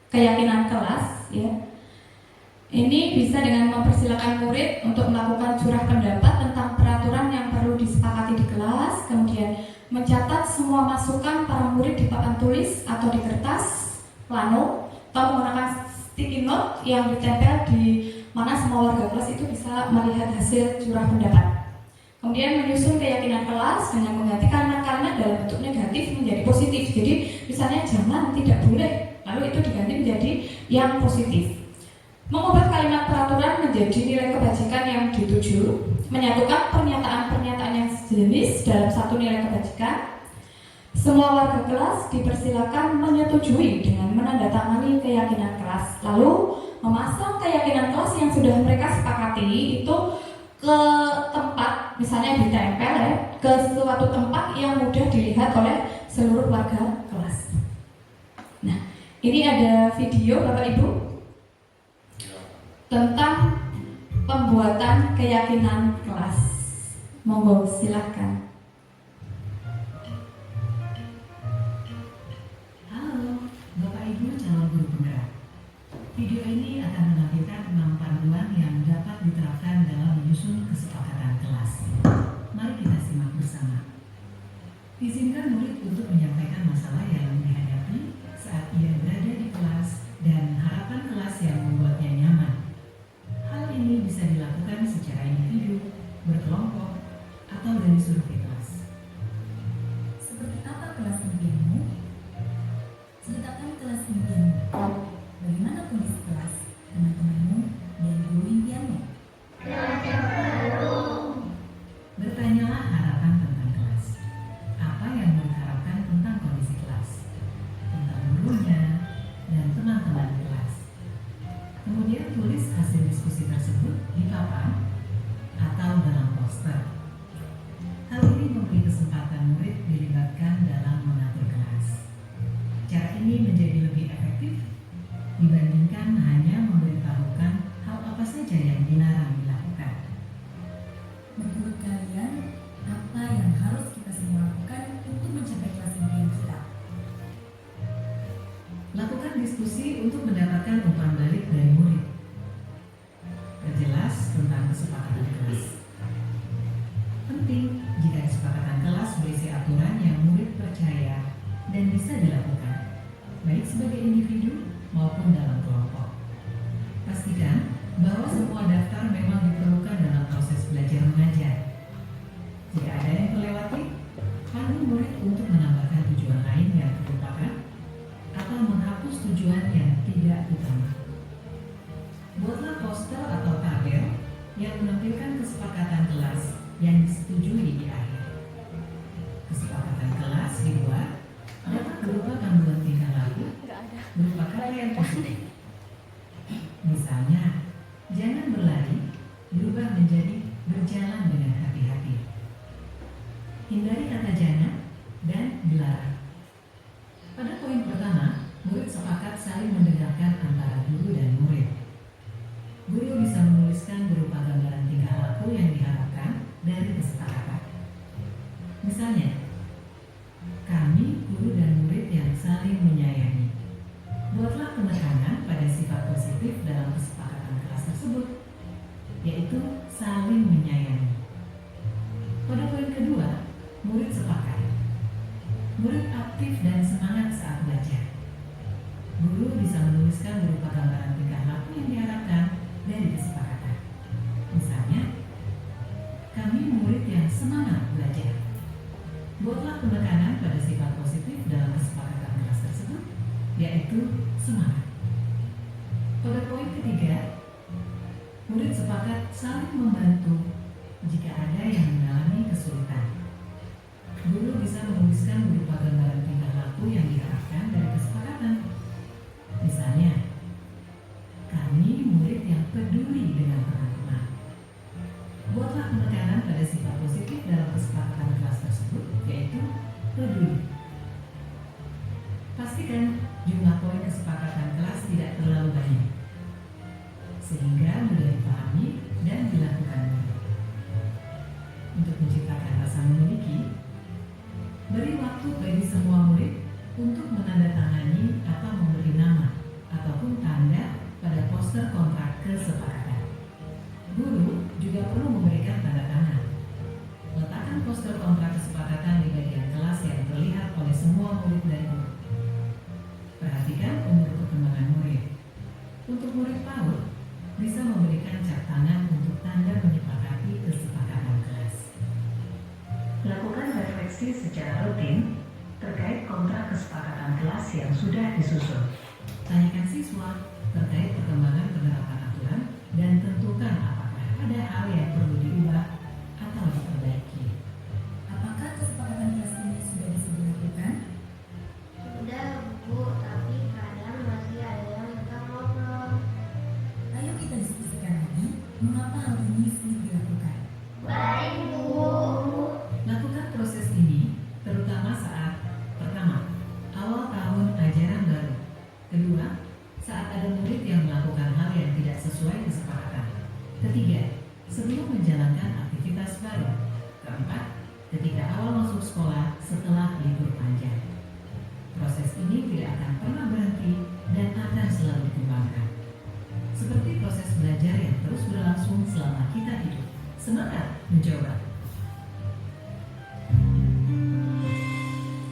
keyakinan kelas ya. Ini bisa dengan mempersilakan murid untuk melakukan curah pendapat tentang peraturan yang perlu disepakati di kelas, kemudian mencatat semua masukan para murid di papan tulis atau di kertas plano atau menggunakan sticky note yang ditempel di mana semua warga kelas itu bisa melihat hasil curah pendapat. Kemudian menyusun keyakinan kelas dengan mengganti kalimat-kalimat dalam bentuk negatif menjadi positif. Jadi misalnya jangan, tidak boleh, lalu itu diganti menjadi yang positif. Mengubah kalimat peraturan menjadi nilai kebajikan yang dituju, menyatukan pernyataan-pernyataan yang sejenis dalam satu nilai kebajikan. Semua warga kelas dipersilakan menyetujui dengan menandatangani keyakinan kelas, lalu memasang keyakinan kelas yang sudah mereka sepakati itu ke tempat, misalnya ditempel ya, ke suatu tempat yang mudah dilihat oleh seluruh warga kelas. Nah, ini ada video Bapak Ibu tentang pembuatan keyakinan kelas. Monggo silahkan. Halo, Bapak Ibu calon guru penggerak. Video ini akan menampilkan 6 panduan yang dapat diterapkan dalam menyusun kesepakatan kelas. Mari kita simak bersama. Izinkan murid untuk menyampaikan masalah yang dihadapi saat ia berada di kelas dan harapan kelas yang membuatnya nyaman. Hal ini bisa dilakukan secara individu, berkelompok, atau dari seluruh kelas. Seperti apa kelas impianmu? Ceritakan kelas impianmu. Bagaimana kondisi kelas, teman-temanmu, dan guru impianmu? Bertanyalah harapan tentang kelas. Apa yang murid harapkan tentang kondisi kelas, tentang gurunya, dan teman-teman kelas. Kemudian tulis hasil diskusi tersebut di papan atau dalam poster. Hal ini memberi kesempatan murid dilibatkan dalam mengatur kelas. Cara ini menjadi lebih efektif dibandingkan hanya memberitahukan hal apa saja yang dilarang dilakukan. Menurut kalian, apa yang harus kita semua lakukan untuk mencapai kelas impian kita? Lakukan diskusi untuk mendapatkan umpan balik dari murid. Perjelas tentang kesepakatan kelas. Penting jika kesepakatan kelas berisi aturan yang murid percaya dan bisa dilakukan, baik sebagai individu maupun dalam kelompok. Pastikan bahwa semua daftar memang diperlukan dalam proses belajar mengajar. Jika ada yang terlewati, pandu murid untuk menambahkan tujuan lain yang terlupakan atau menghapus tujuan yang tidak utama. Buatlah poster atau tabel yang menampilkan kesepakatan kelas yang disetujui di akhir. Kesepakatan kelas dibuat dapat berupa panduan tingkah laku berupa kata yang positif. Misalnya, jangan berlari berubah menjadi berjalan dengan hati-hati. Hindari kata jangan dan dilarang. Pada poin pertama, murid sepakat saling mendengarkan antara guru dan murid. Guru bisa menuliskan berupa gambaran tingkah laku yang diharapkan dari kesepakatan. Misalnya, kami, guru dan murid yang saling menyayangi. Buatlah penekanan pada sifat positif dalam kesepakatan kelas tersebut, yaitu saling menyayangi. Pada poin kedua, murid sepakat. Murid aktif dan semangat saat belajar. Guru bisa menuliskan berupa gambaran tingkah laku yang diharapkan dari kesepakatan. Misalnya, kami murid yang semangat belajar. Buatlah penekanan pada sifat positif dalam kesepakatan kelas tersebut, yaitu semangat. Pada poin ketiga, murid sepakat saling membantu jika ada yang mengalami kesulitan. Guru bisa menuliskan berupa gambaran tingkah laku yang diharapkan dari kesepakatan. Misalnya, kami murid yang peduli dengan teman-teman. Buatlah penekanan pada sifat positif dalam kesepakatan kelas tersebut, yaitu peduli. Pastikan jumlah poin kesepakatan kelas tidak terlalu banyak, sehingga mudah dipahami dan dilakukan. Untuk menciptakan rasa memiliki, beri waktu bagi semua murid untuk menandatangani atau memberi nama ataupun tanda pada poster kontrak kesepakatan. Guru juga perlu memberikan tanda tangan. Letakkan poster kontrak kesepakatan di bagian kelas yang terlihat oleh semua murid dan guru. Perhatikan umur perkembangan murid. Untuk murid PAUD, bisa memberikan cap tangan untuk tanda menyepakati kesepakatan kelas. Lakukan refleksi secara rutin terkait kontrak kesepakatan kelas yang sudah disusun. Tanyakan siswa terkait perkembangan penerapan aturan dan tentukan apakah ada hal yang perlu diubah atau diperbaiki. Apakah kesepakatan kelas ini sudah bisa dilakukan? Sudah, Bu, tapi kadang masih ada yang suka ngobrol. Ayo kita diskusikan lagi mengapa hal ini sulit dilakukan. Baik, Bu. Lakukan proses ini terutama saat pertama, awal tahun ajaran baru. Kedua, saat ada murid yang melakukan hal yang tidak sesuai kesepakatan. Ketiga, sebelum menjalankan aktivitas baru. Keempat, ketika awal masuk sekolah setelah libur panjang. Proses ini tidak akan pernah berhenti dan akan selalu dikembangkan. Seperti proses belajar yang terus berlangsung selama kita hidup. Semangat mencoba!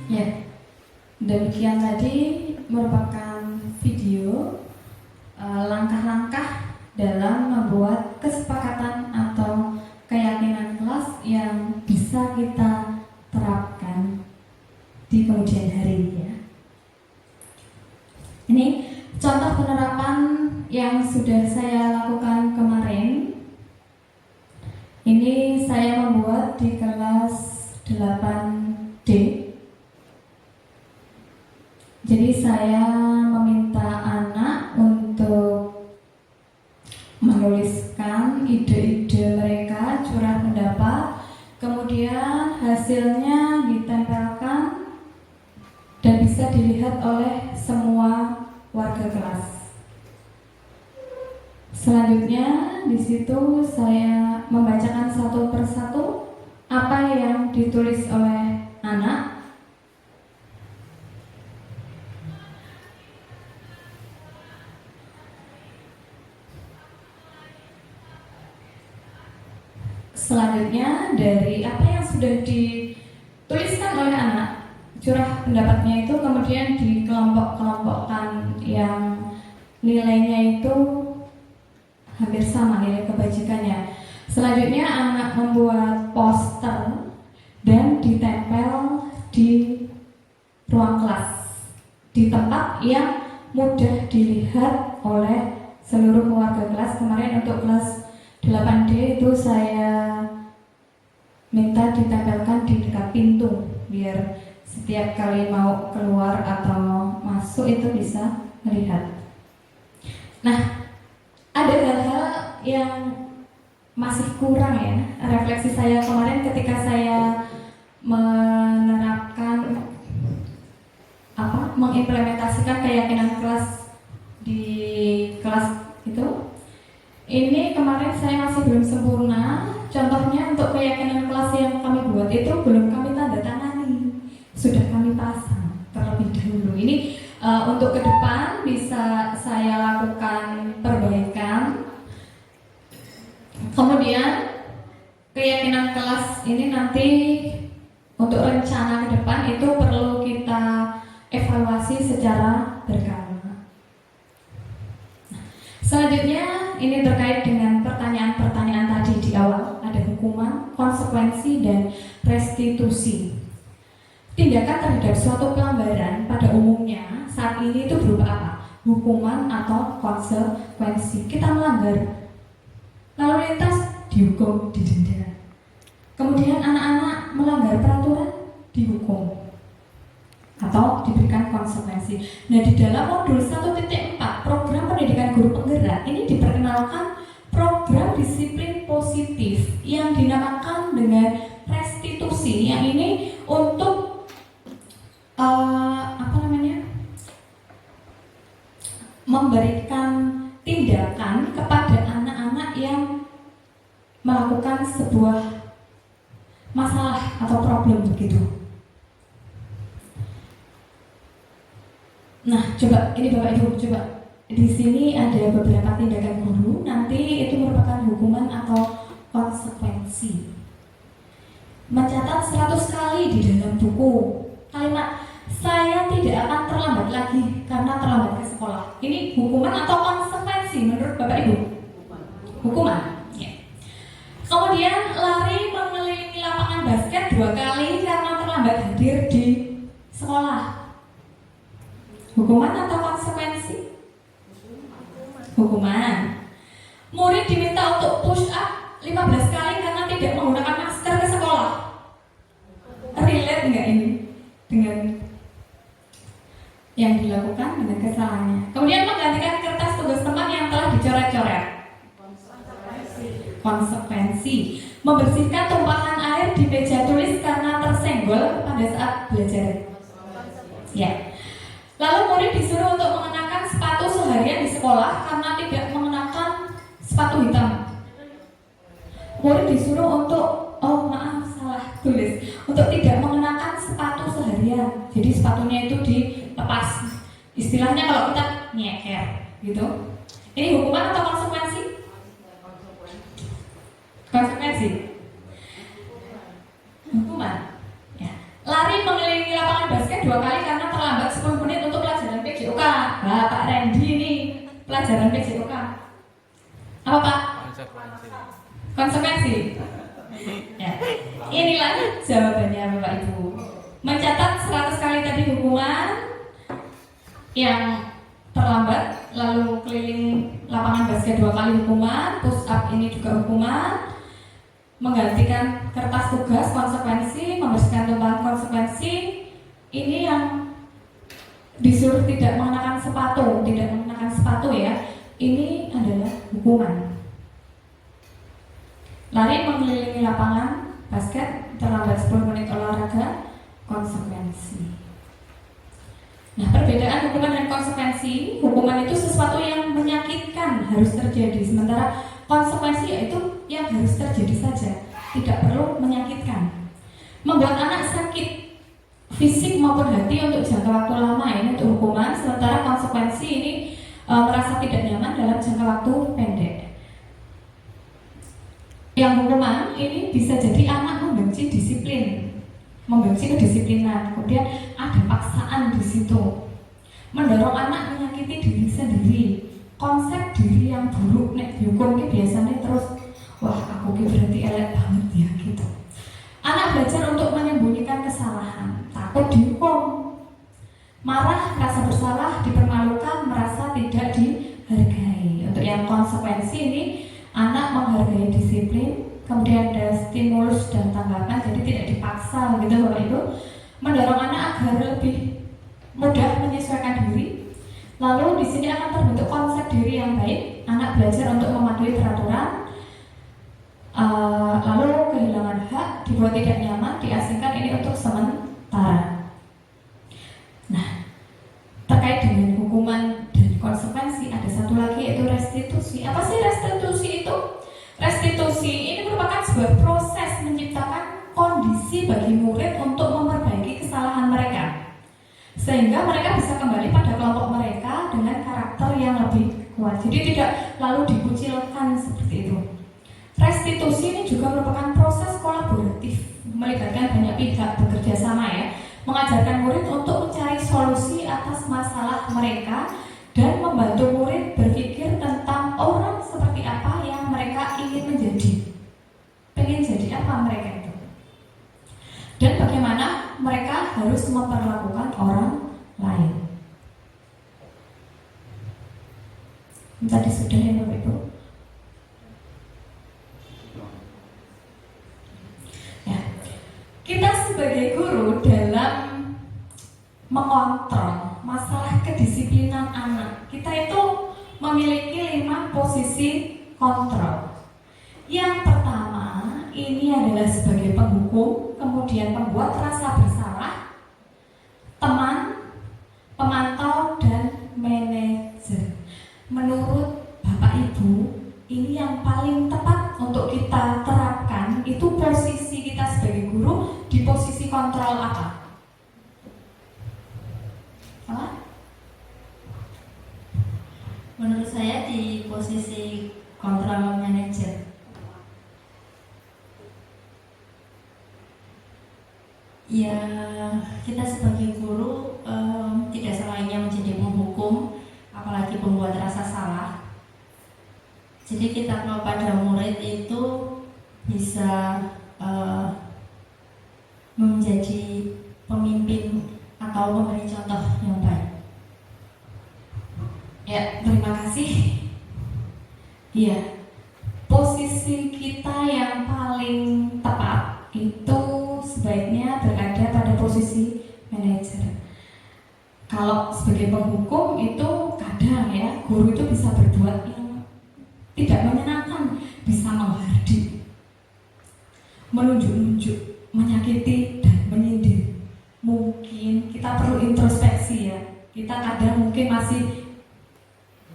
Ya, demikian tadi merupakan video langkah-langkah dalam membuat kesepakatan atau keyakinan kelas yang bisa kita terapkan di kemudian hari ya. Ini contoh penerapan yang sudah saya lakukan kemarin. Ini saya membuat di kelas 8D. Jadi saya meminta anak untuk menuliskan ide-ide mereka, curah pendapat, kemudian hasilnya ditempelkan dan bisa dilihat oleh semua warga kelas. Selanjutnya di situ saya membacakan satu persatu apa yang ditulis oleh anak. Selanjutnya dari apa yang sudah dituliskan oleh anak, curah pendapatnya itu kemudian dikelompok-kelompokkan yang nilainya itu hampir sama nilai kebajikannya. Selanjutnya anak membuat poster dan ditempel di ruang kelas di tempat yang mudah dilihat oleh seluruh warga kelas. Kemarin untuk kelas 8D itu saya minta ditempelkan di dekat pintu biar setiap kali mau keluar atau masuk itu bisa melihat. Nah, ada hal-hal yang masih kurang ya. Refleksi saya kemarin ketika saya menerapkan mengimplementasikan keyakinan kelas di kelas itu. Ini kemarin saya masih belum sempurna. Contohnya untuk keyakinan kelas yang kami buat itu belum kami tanda tangani, sudah kami pasang terlebih dahulu. Ini untuk ke depan bisa saya lakukan perbaikan. Kemudian keyakinan kelas ini nanti untuk rencana ke depan itu perlu kita evaluasi secara berkala. Selanjutnya ini terkait dengan pertanyaan-pertanyaan tadi di awal, ada hukuman, konsekuensi, dan restitusi. Tindakan terhadap suatu pelanggaran pada umumnya saat ini itu berupa apa? Hukuman atau konsekuensi. Kita melanggar lalu lintas dihukum, didenda. Kemudian anak-anak melanggar peraturan dihukum atau diberikan konsekuensi. Nah, di dalam modul 1.4 program pendidikan guru penggerak ini diperkenalkan program disiplin positif yang dinamakan dengan restitusi, yang ini untuk memberikan tindakan kepada anak-anak yang melakukan sebuah masalah atau problem begitu. Nah, coba ini Bapak Ibu, coba di sini ada beberapa tindakan guru, nanti itu merupakan hukuman atau konsekuensi. Mencatat 100 kali di dalam buku kalimat saya tidak akan terlambat lagi karena terlambat ke sekolah. Ini hukuman atau konsekuensi menurut Bapak Ibu? Hukuman. Ya. Kemudian lari mengelilingi lapangan basket 2 kali karena terlambat hadir di sekolah. Hukuman atau konsekuensi? Hukuman. Murid diminta untuk push up 15 kali karena tidak menggunakan masker ke sekolah. Relate nggak ini dengan yang dilakukan dengan kesalahannya? Kemudian menggantikan kertas tugas teman yang telah dicoret-coret. Konsekuensi. Membersihkan tumpahan air di meja tulis karena tersenggol pada saat belajar. Ya. Lalu murid disuruh untuk mengenakan sepatu seharian di sekolah karena tidak mengenakan sepatu hitam. Murid disuruh untuk, untuk tidak mengenakan sepatu seharian. Jadi sepatunya itu dilepas. Istilahnya kalau kita nyeker, gitu. Ini hukuman atau konsekuensi? Konsekuensi. Hukuman. Ya. Lari mengelilingi lapangan basket 2 kali karena terlambat 10 menit untuk pelajaran PJOK. Nah, Pak Randy ini pelajaran PJOK. Apa Pak? Konsekuensi. Ya. Inilah jawabannya Bapak Ibu. Mencatat 100 kali tadi hukuman, yang terlambat lalu keliling lapangan basket 2 kali hukuman, push up ini juga hukuman, menggantikan kertas tugas konsekuensi, membersihkan tumpahan konsekuensi. Ini yang disuruh tidak mengenakan sepatu ya. Ini adalah hukuman. Lari mengelilingi lapangan basket terlambat 10 menit olahraga, konsekuensi. Nah, perbedaan hukuman dan konsekuensi, hukuman itu sesuatu yang menyakitkan harus terjadi, sementara konsekuensi yaitu yang harus terjadi saja, tidak perlu menyakitkan. Membuat anak sakit fisik maupun hati untuk jangka waktu lama, ini untuk hukuman, sementara konsekuensi ini merasa tidak nyaman dalam jangka waktu pendek. Yang hukuman ini bisa jadi anak membenci disiplin, membenci kedisiplinan, kemudian ada paksaan di situ, mendorong anak menyakiti diri sendiri, konsep diri yang buruk. Nek dihukum ini biasanya terus, wah aku ini berarti elek banget ya gitu. Anak belajar untuk menyembunyikan kesalahan, takut dihukum, marah, rasa bersalah, dipermalukan, merasa tidak dihargai. Untuk yang konsekuensi ini, anak menghargai disiplin, kemudian ada stimulus dan tanggapan, jadi tidak dipaksa gitu Bapak Ibu. Mendorong anak agar lebih mudah menyesuaikan diri. Lalu di sini akan terbentuk konsep diri yang baik. Anak belajar untuk mematuhi peraturan. Lalu kehilangan hak, dibuat tidak nyaman, diasingkan, ini untuk sementara. Nah, terkait dengan hukuman dan konsekuensi, ada satu lagi yaitu restitusi. Apa sih restitusi itu? Restitusi ini merupakan sebuah proses menciptakan kondisi bagi murid untuk memperbaiki kesalahan mereka, sehingga mereka bisa kembali pada kelompok mereka dengan karakter yang lebih kuat. Jadi tidak lalu dikucilkan seperti itu. Restitusi ini juga merupakan proses kolaboratif melibatkan banyak pihak bekerja sama ya, mengajarkan murid untuk mencari solusi atas masalah mereka dan membantu murid berpikir tentang orang seperti apa yang mereka ingin menjadi. Pengen jadi apa mereka itu? Dan bagaimana mereka harus memperlakukan orang lain. Tadi sudah ya Bapak Ibu. Ya. Kita sebagai guru dalam mengontrol masalah kedisiplinan anak, kita itu memiliki 5 posisi kontrol. Yang pertama, ini adalah sebagai penghukum, kemudian pembuat rasa bersalah, teman, pemantau, dan manajer. Menurut Bapak Ibu, ini yang paling tepat untuk kita terapkan, itu posisi kita sebagai guru di posisi kontrol apa? Apa? Menurut saya di posisi kontrol manajer. Ya, kita sebagai guru tidak selayaknya menjadi penghukum, apalagi membuat rasa salah. Jadi kita kepada murid itu bisa menjadi pemimpin atau memberi contoh yang baik. Ya, terima kasih. Iya, posisi kita yang paling tepat itu sebaiknya berada pada posisi manajer. Kalau sebagai penghukum itu kadang ya, guru itu bisa berbuat yang tidak menyenangkan, bisa menghardik, menunjuk-nunjuk, menyakiti, dan menyindir. Mungkin kita perlu introspeksi ya. Kita kadang mungkin masih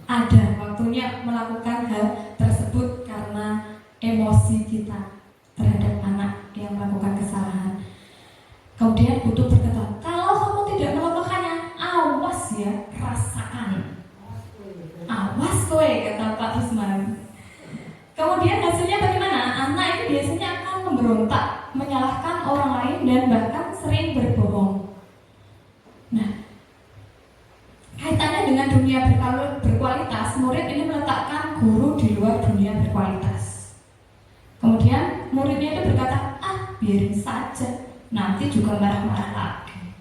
ada waktunya melakukan hal tersebut karena emosi kita terhadap anak yang melakukan kesalahan. Kemudian butuh berkata, kalau kamu tidak melakukannya, awas ya, rasakan. Awas kowe, kata Pak Rusman. Kemudian hasilnya bagaimana? Anak itu biasanya akan memberontak, menyalahkan orang lain, dan bahkan sering berbohong. Nah, kaitannya dengan dunia berkualitas, murid ini meletakkan guru di luar dunia berkualitas. Kemudian muridnya itu berkata, biarin saja, nanti juga marah-marah lagi.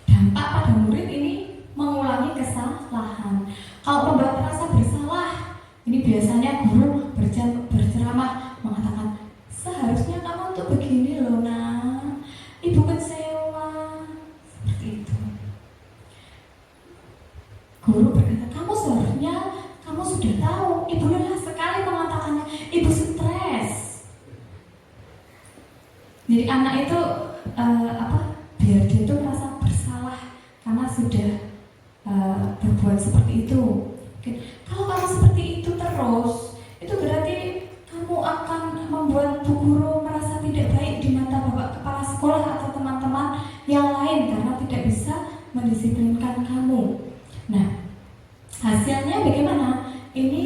Dampak pada murid ini mengulangi kesalahan. Kalau membuat rasa bersalah, ini biasanya guru berceramah mengatakan, seharusnya kamu tuh begini loh nak, ibu kecewa, seperti itu. Guru berkata, kamu seharusnya, kamu sudah tahu, ibu lelah sekali mengatakannya, ibu stres. Jadi anak itu biar dia itu merasa bersalah karena sudah berbuat seperti itu. Oke. Kalau kamu seperti itu terus, itu berarti kamu akan membuat bu guru merasa tidak baik di mata bapak kepala sekolah atau teman-teman yang lain karena tidak bisa mendisiplinkan kamu. Nah, hasilnya bagaimana? Ini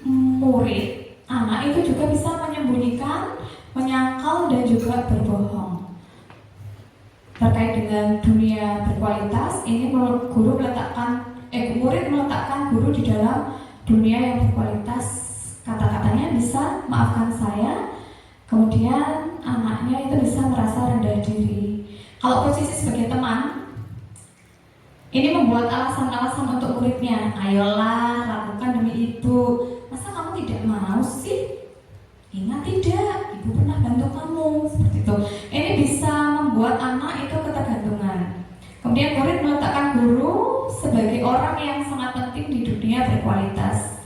murid, anak itu juga bisa menyembunyikan, menyangkal, dan juga berbohong. Terkait dengan dunia berkualitas, ini guru murid meletakkan guru di dalam dunia yang berkualitas. Kata-katanya bisa, maafkan saya. Kemudian anaknya itu bisa merasa rendah diri. Kalau posisi sebagai teman, ini membuat alasan-alasan untuk muridnya. Ayolah, lakukan demi ibu. Masa kamu tidak mau sih? Ingat tidak, ibu pernah bantu kamu. Seperti itu. Ini bisa membuat anak itu ketergantungan. Kemudian murid meletakkan guru sebagai orang yang sangat penting di dunia berkualitas.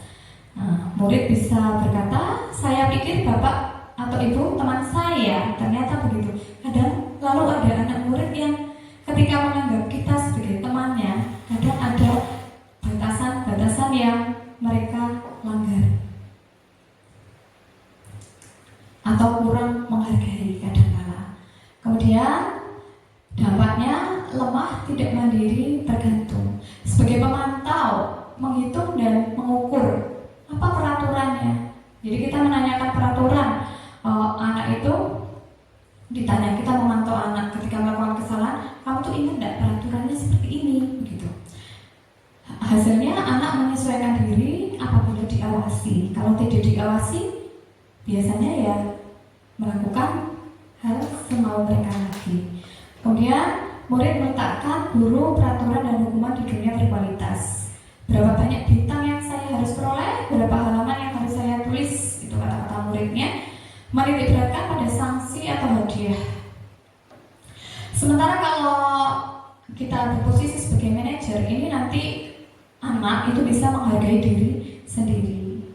Nah, murid bisa berkata, saya pikir bapak atau ibu teman saya. Ternyata begitu. Kadang lalu ada anak murid yang ketika menganggap kita sebagai temannya, kadang ada batasan-batasan yang mereka langgar atau kurang menghargai kadang-kala. Kemudian dampaknya lemah, tidak mandiri, tergantung. Sebagai pemantau, menghitung dan mengukur apa peraturannya. Jadi kita menanyakan peraturan. Anak itu ditanya, kita memantau anak ketika melakukan kesalahan, kamu tuh ingat nggak peraturannya seperti ini, begitu. Hasilnya anak menyesuaikan diri apabila diawasi. Kalau tidak diawasi, biasanya ya melakukan hal semau mereka lagi. Kemudian murid meletakkan guru, peraturan dan hukuman di dunia berkualitas. Berapa banyak bintang yang saya harus peroleh, berapa halaman yang harus saya tulis, itu kata-kata muridnya. Menitik beratkan pada sanksi atau hadiah. Sementara kalau kita berposisi sebagai manajer, ini nanti anak itu bisa menghargai diri sendiri.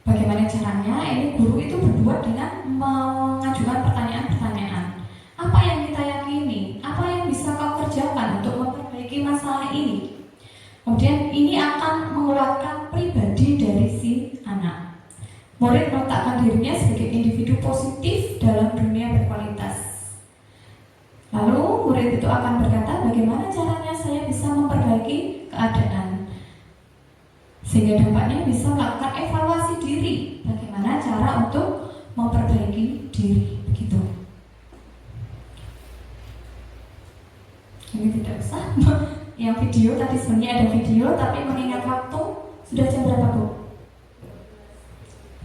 Bagaimana caranya? Ini guru itu berbuat dengan mengajukan pertanyaan-pertanyaan. Apa yang kita yakini? Apa yang bisa kau kerjakan untuk memperbaiki masalah ini? Kemudian ini akan menguatkan pribadi dari si anak. Murid meletakkan dirinya sebagai individu positif dalam dunia berkualitas. Lalu murid itu akan berkata, bagaimana caranya saya bisa memperbaiki keadaan, sehingga dampaknya bisa melakukan evaluasi diri, bagaimana cara untuk memperbaiki diri, begitu. Ini tidak usah. Yang video tadi sebenarnya ada video, tapi mengingat waktu sudah jam berapa, Bu?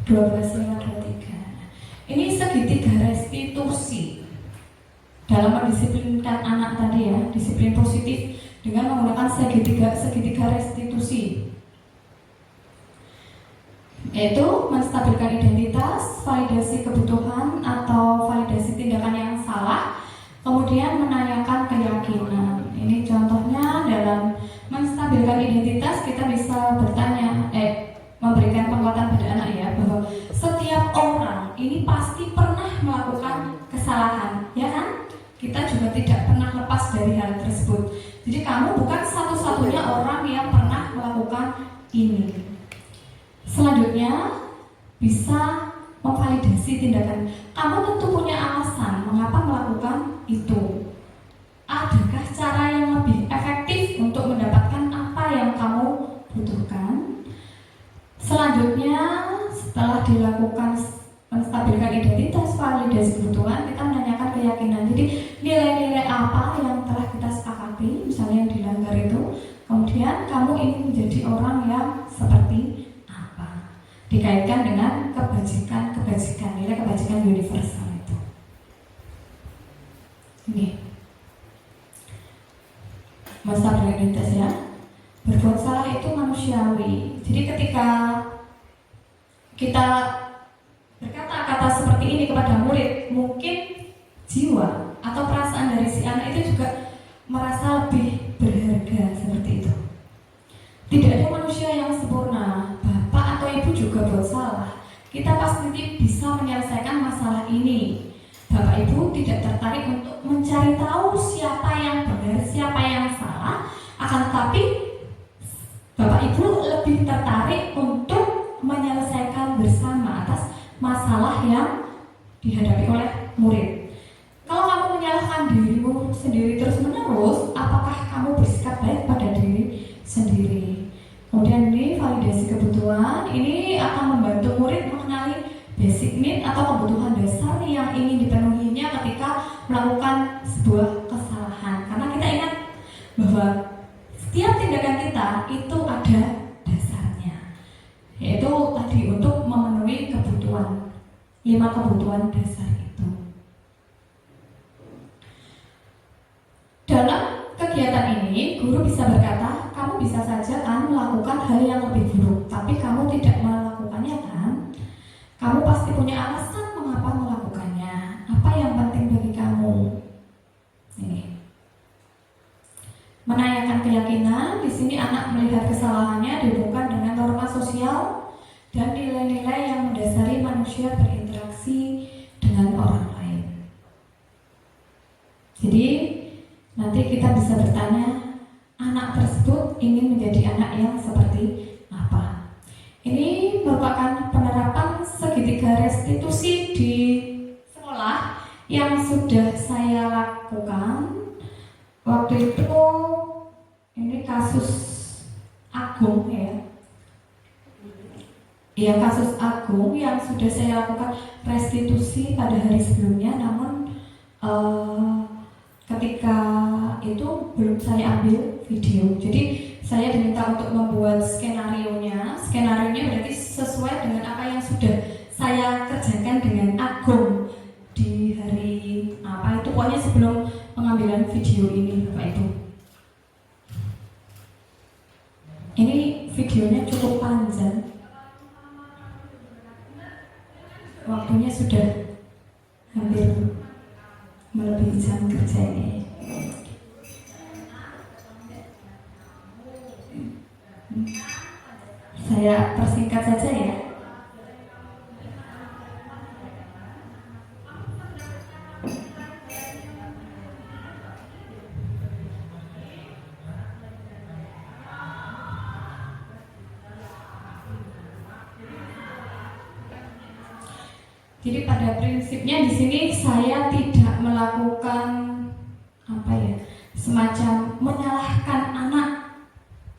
12:53. Ini segitiga restitusi dalam mendisiplinkan anak tadi ya, disiplin positif dengan menggunakan segitiga restitusi, yaitu menstabilkan identitas, validasi kebutuhan atau validasi tindakan yang salah, kemudian menanyakan keyakinan. Ini contohnya dalam menstabilkan identitas, kita bisa bertanya, memberikan penguatan pada anak ya, bahwa setiap orang ini pasti pernah melakukan kesalahan, ya kan? Kita juga tidak pernah lepas dari hal tersebut. Jadi kamu bukan satu-satunya orang yang pernah melakukan ini. Selanjutnya bisa memvalidasi tindakan. Kamu tentu punya alasan mengapa melakukan itu. Adakah cara yang lebih efektif untuk mendapatkan apa yang kamu butuhkan? Selanjutnya, setelah dilakukan menstabilkan identitas, validasi kebutuhan, kita menanyakan keyakinan. Jadi nilai-nilai apa yang telah kita sepakati, misalnya yang dilanggar itu, kemudian kamu ingin menjadi orang yang seperti apa? Dikaitkan dengan kebajikan, nilai kebajikan universal itu. Ini menstabilkan identitas ya. Berbuat salah itu manusiawi. Jadi ketika kita berkata-kata seperti ini kepada murid, mungkin jiwa atau perasaan dari si anak itu juga merasa lebih berharga seperti itu. Tidak ada manusia yang sempurna. Bapak atau ibu juga buat salah. Kita pasti bisa menyelesaikan masalah ini. Bapak ibu tidak tertarik untuk mencari tahu siapa yang benar, siapa yang salah. Akan tetapi Bapak ibu lebih tertarik untuk menyelesaikan bersama atas masalah yang dihadapi oleh murid. Kalau kamu menyalahkan dirimu sendiri terus-menerus, apakah kamu bersikap baik pada diri sendiri? Kemudian ini validasi kebutuhan, ini akan membantu murid mengenali basic need atau kebutuhan dasar yang ingin dipenuhinya ketika melakukan sebuah kesalahan. Karena kita ingat bahwa setiap tindakan kita itu ada dasarnya, yaitu tadi untuk memenuhi kebutuhan, 5 kebutuhan dasar itu. Dalam kegiatan ini, guru bisa berkata, kamu bisa saja kan melakukan hal yang lebih buruk, tapi kamu tidak melakukannya kan? Kamu pasti punya alasan mengapa melakukannya. Apa yang penting bagi kamu? Ini. Menanyakan keyakinan, di sini anak melihat kesalahannya dihubungkan dengan norma sosial dan nilai-nilai yang mendasari manusia berinteraksi dengan orang lain. Jadi nanti kita bisa bertanya, anak tersebut ingin menjadi anak yang seperti apa? Ini merupakan penerapan segitiga restitusi di sekolah yang sudah saya lakukan. Waktu itu ini kasus Agung ya. Ya, kasus Agung yang sudah saya lakukan restitusi pada hari sebelumnya, namun ketika itu belum saya ambil video. Jadi saya diminta untuk membuat skenario-nya berarti sesuai dengan apa yang sudah saya kerjakan dengan Agung di hari apa itu, pokoknya sebelum pengambilan video ini Bapak Ibu. Ini videonya cukup panjang, waktunya sudah hampir melebihi jam kerja ini. Saya persingkat saja ya. Jadi pada prinsipnya di sini saya tidak melakukan semacam menyalahkan anak.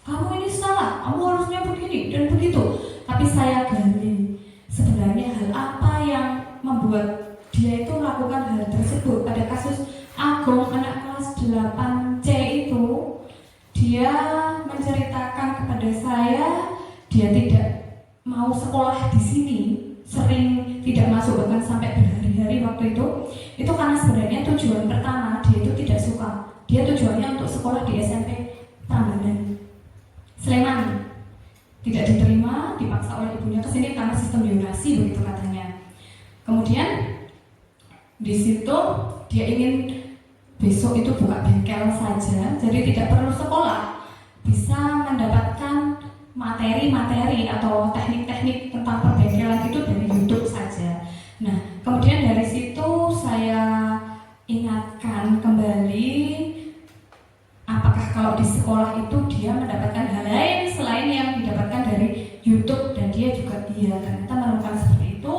Kamu ini salah, kamu harusnya begini dan begitu. Tapi saya gali sebenarnya hal apa yang membuat dia itu melakukan hal tersebut. Pada kasus Agung anak kelas 8C itu, dia menceritakan kepada saya dia tidak mau sekolah di sini, sering tidak masuk bahkan sampai berhari-hari waktu itu karena sebenarnya tujuan pertama dia itu tidak suka. Dia tujuannya untuk sekolah di SMP Prambanan Sleman, tidak diterima, dipaksa oleh ibunya ke sini karena sistem zonasi begitu katanya. Kemudian di situ dia ingin besok itu buka bengkel saja, jadi tidak perlu sekolah, bisa mendapatkan materi-materi atau teknik-teknik tentang perbengkelan itu dari YouTube saja. Nah, kemudian dari situ saya ingatkan kembali, apakah kalau di sekolah itu dia mendapatkan hal lain selain yang didapatkan dari YouTube, dan dia juga ternyata menemukan seperti itu.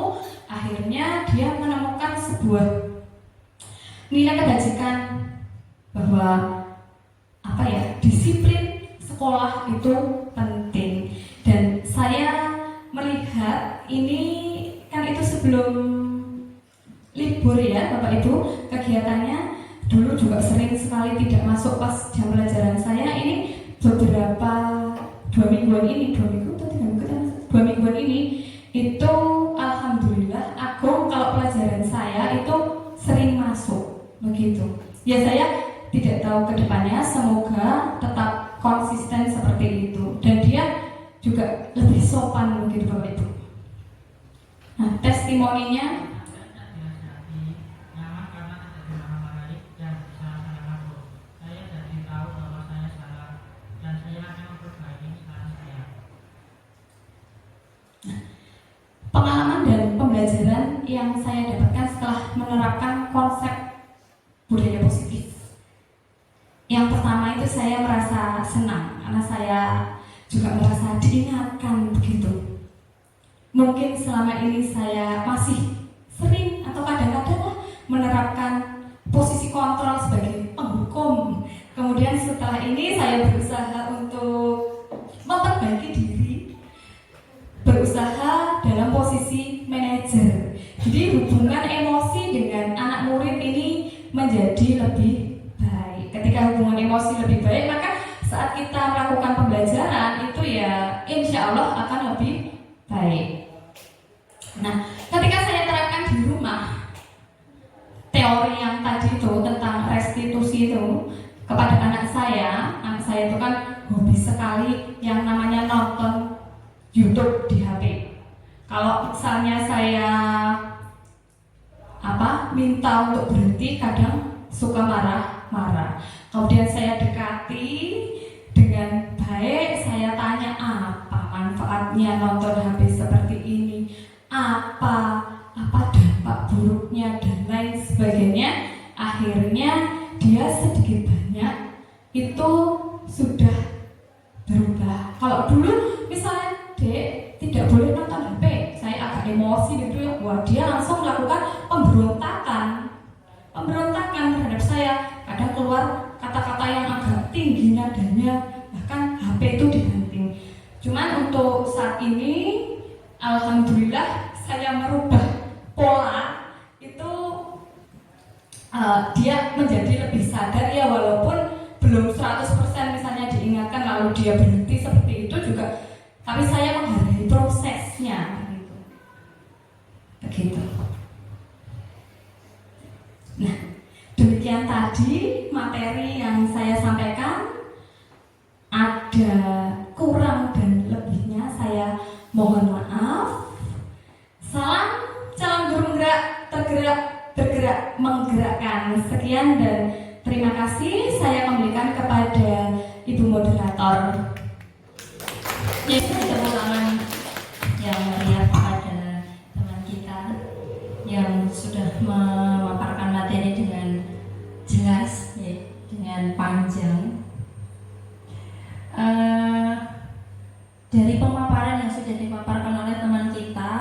Akhirnya dia menemukan sebuah nilai kebajikan bahwa disiplin sekolah itu penting. Dan saya melihat ini kan itu sebelum libur ya Bapak Ibu, kegiatannya dulu juga sering sekali tidak masuk pas jam pelajaran saya. Ini beberapa 2 mingguan ini itu alhamdulillah Agung kalau pelajaran saya itu sering masuk begitu ya. Saya tidak tahu kedepannya, semoga tetap konsisten seperti itu dan dia juga lebih sopan begitu Bapak Ibu. Nah, testimoninya pengalaman dan pembelajaran yang saya dapatkan setelah menerapkan konsep budaya positif. Yang pertama itu saya merasa senang karena saya juga merasa diingatkan begitu. Mungkin selama ini saya masih sering atau kadang-kadang menerapkan posisi kontrol sebagai penghukum. Kemudian setelah ini saya berusaha untuk memperbaiki diri, berusaha dalam posisi manajer. Jadi hubungan emosi dengan anak murid ini menjadi lebih baik. Ketika hubungan emosi lebih baik, maka saat kita melakukan pembelajaran itu ya insya Allah akan lebih baik. Nah, ketika saya terapkan di rumah teori yang tadi itu tentang restitusi itu kepada anak saya itu kan hobi sekali yang namanya nonton YouTube di HP. Kalau misalnya saya minta untuk berhenti, kadang suka marah-marah. Kemudian saya dekati dengan baik, saya tanya apa manfaatnya nonton HP seperti ini, apa dampak buruknya dan lain sebagainya. Akhirnya dia sedikit banyak itu sudah berubah. Kalau dulu misalnya Dek tidak boleh nonton HP, saya agak emosi gitu ya, wah dia langsung melakukan pemberontakan terhadap saya. Kadang keluar kata-kata yang agak tinggi nadanya, bahkan HP itu dibanting. Cuman untuk saat ini alhamdulillah saya merubah pola itu dia menjadi lebih sadar ya, walaupun belum 100% misalnya diingatkan lalu dia berhenti seperti itu juga, tapi saya menghargai prosesnya begitu. Nah, demikian tadi materi yang saya sampaikan. Ada kurang dan lebihnya saya mohon maaf. Salam calon guru penggerak, bergerak menggerakkan. Sekian dan terima kasih. Saya kembalikan kepada Ibu Moderator. Ya, tepuk tangan yang meriah kepada teman kita yang sudah memaparkan materi dengan jelas, ya, dengan panjang. Dari pemaparan yang sudah dipaparkan oleh teman kita,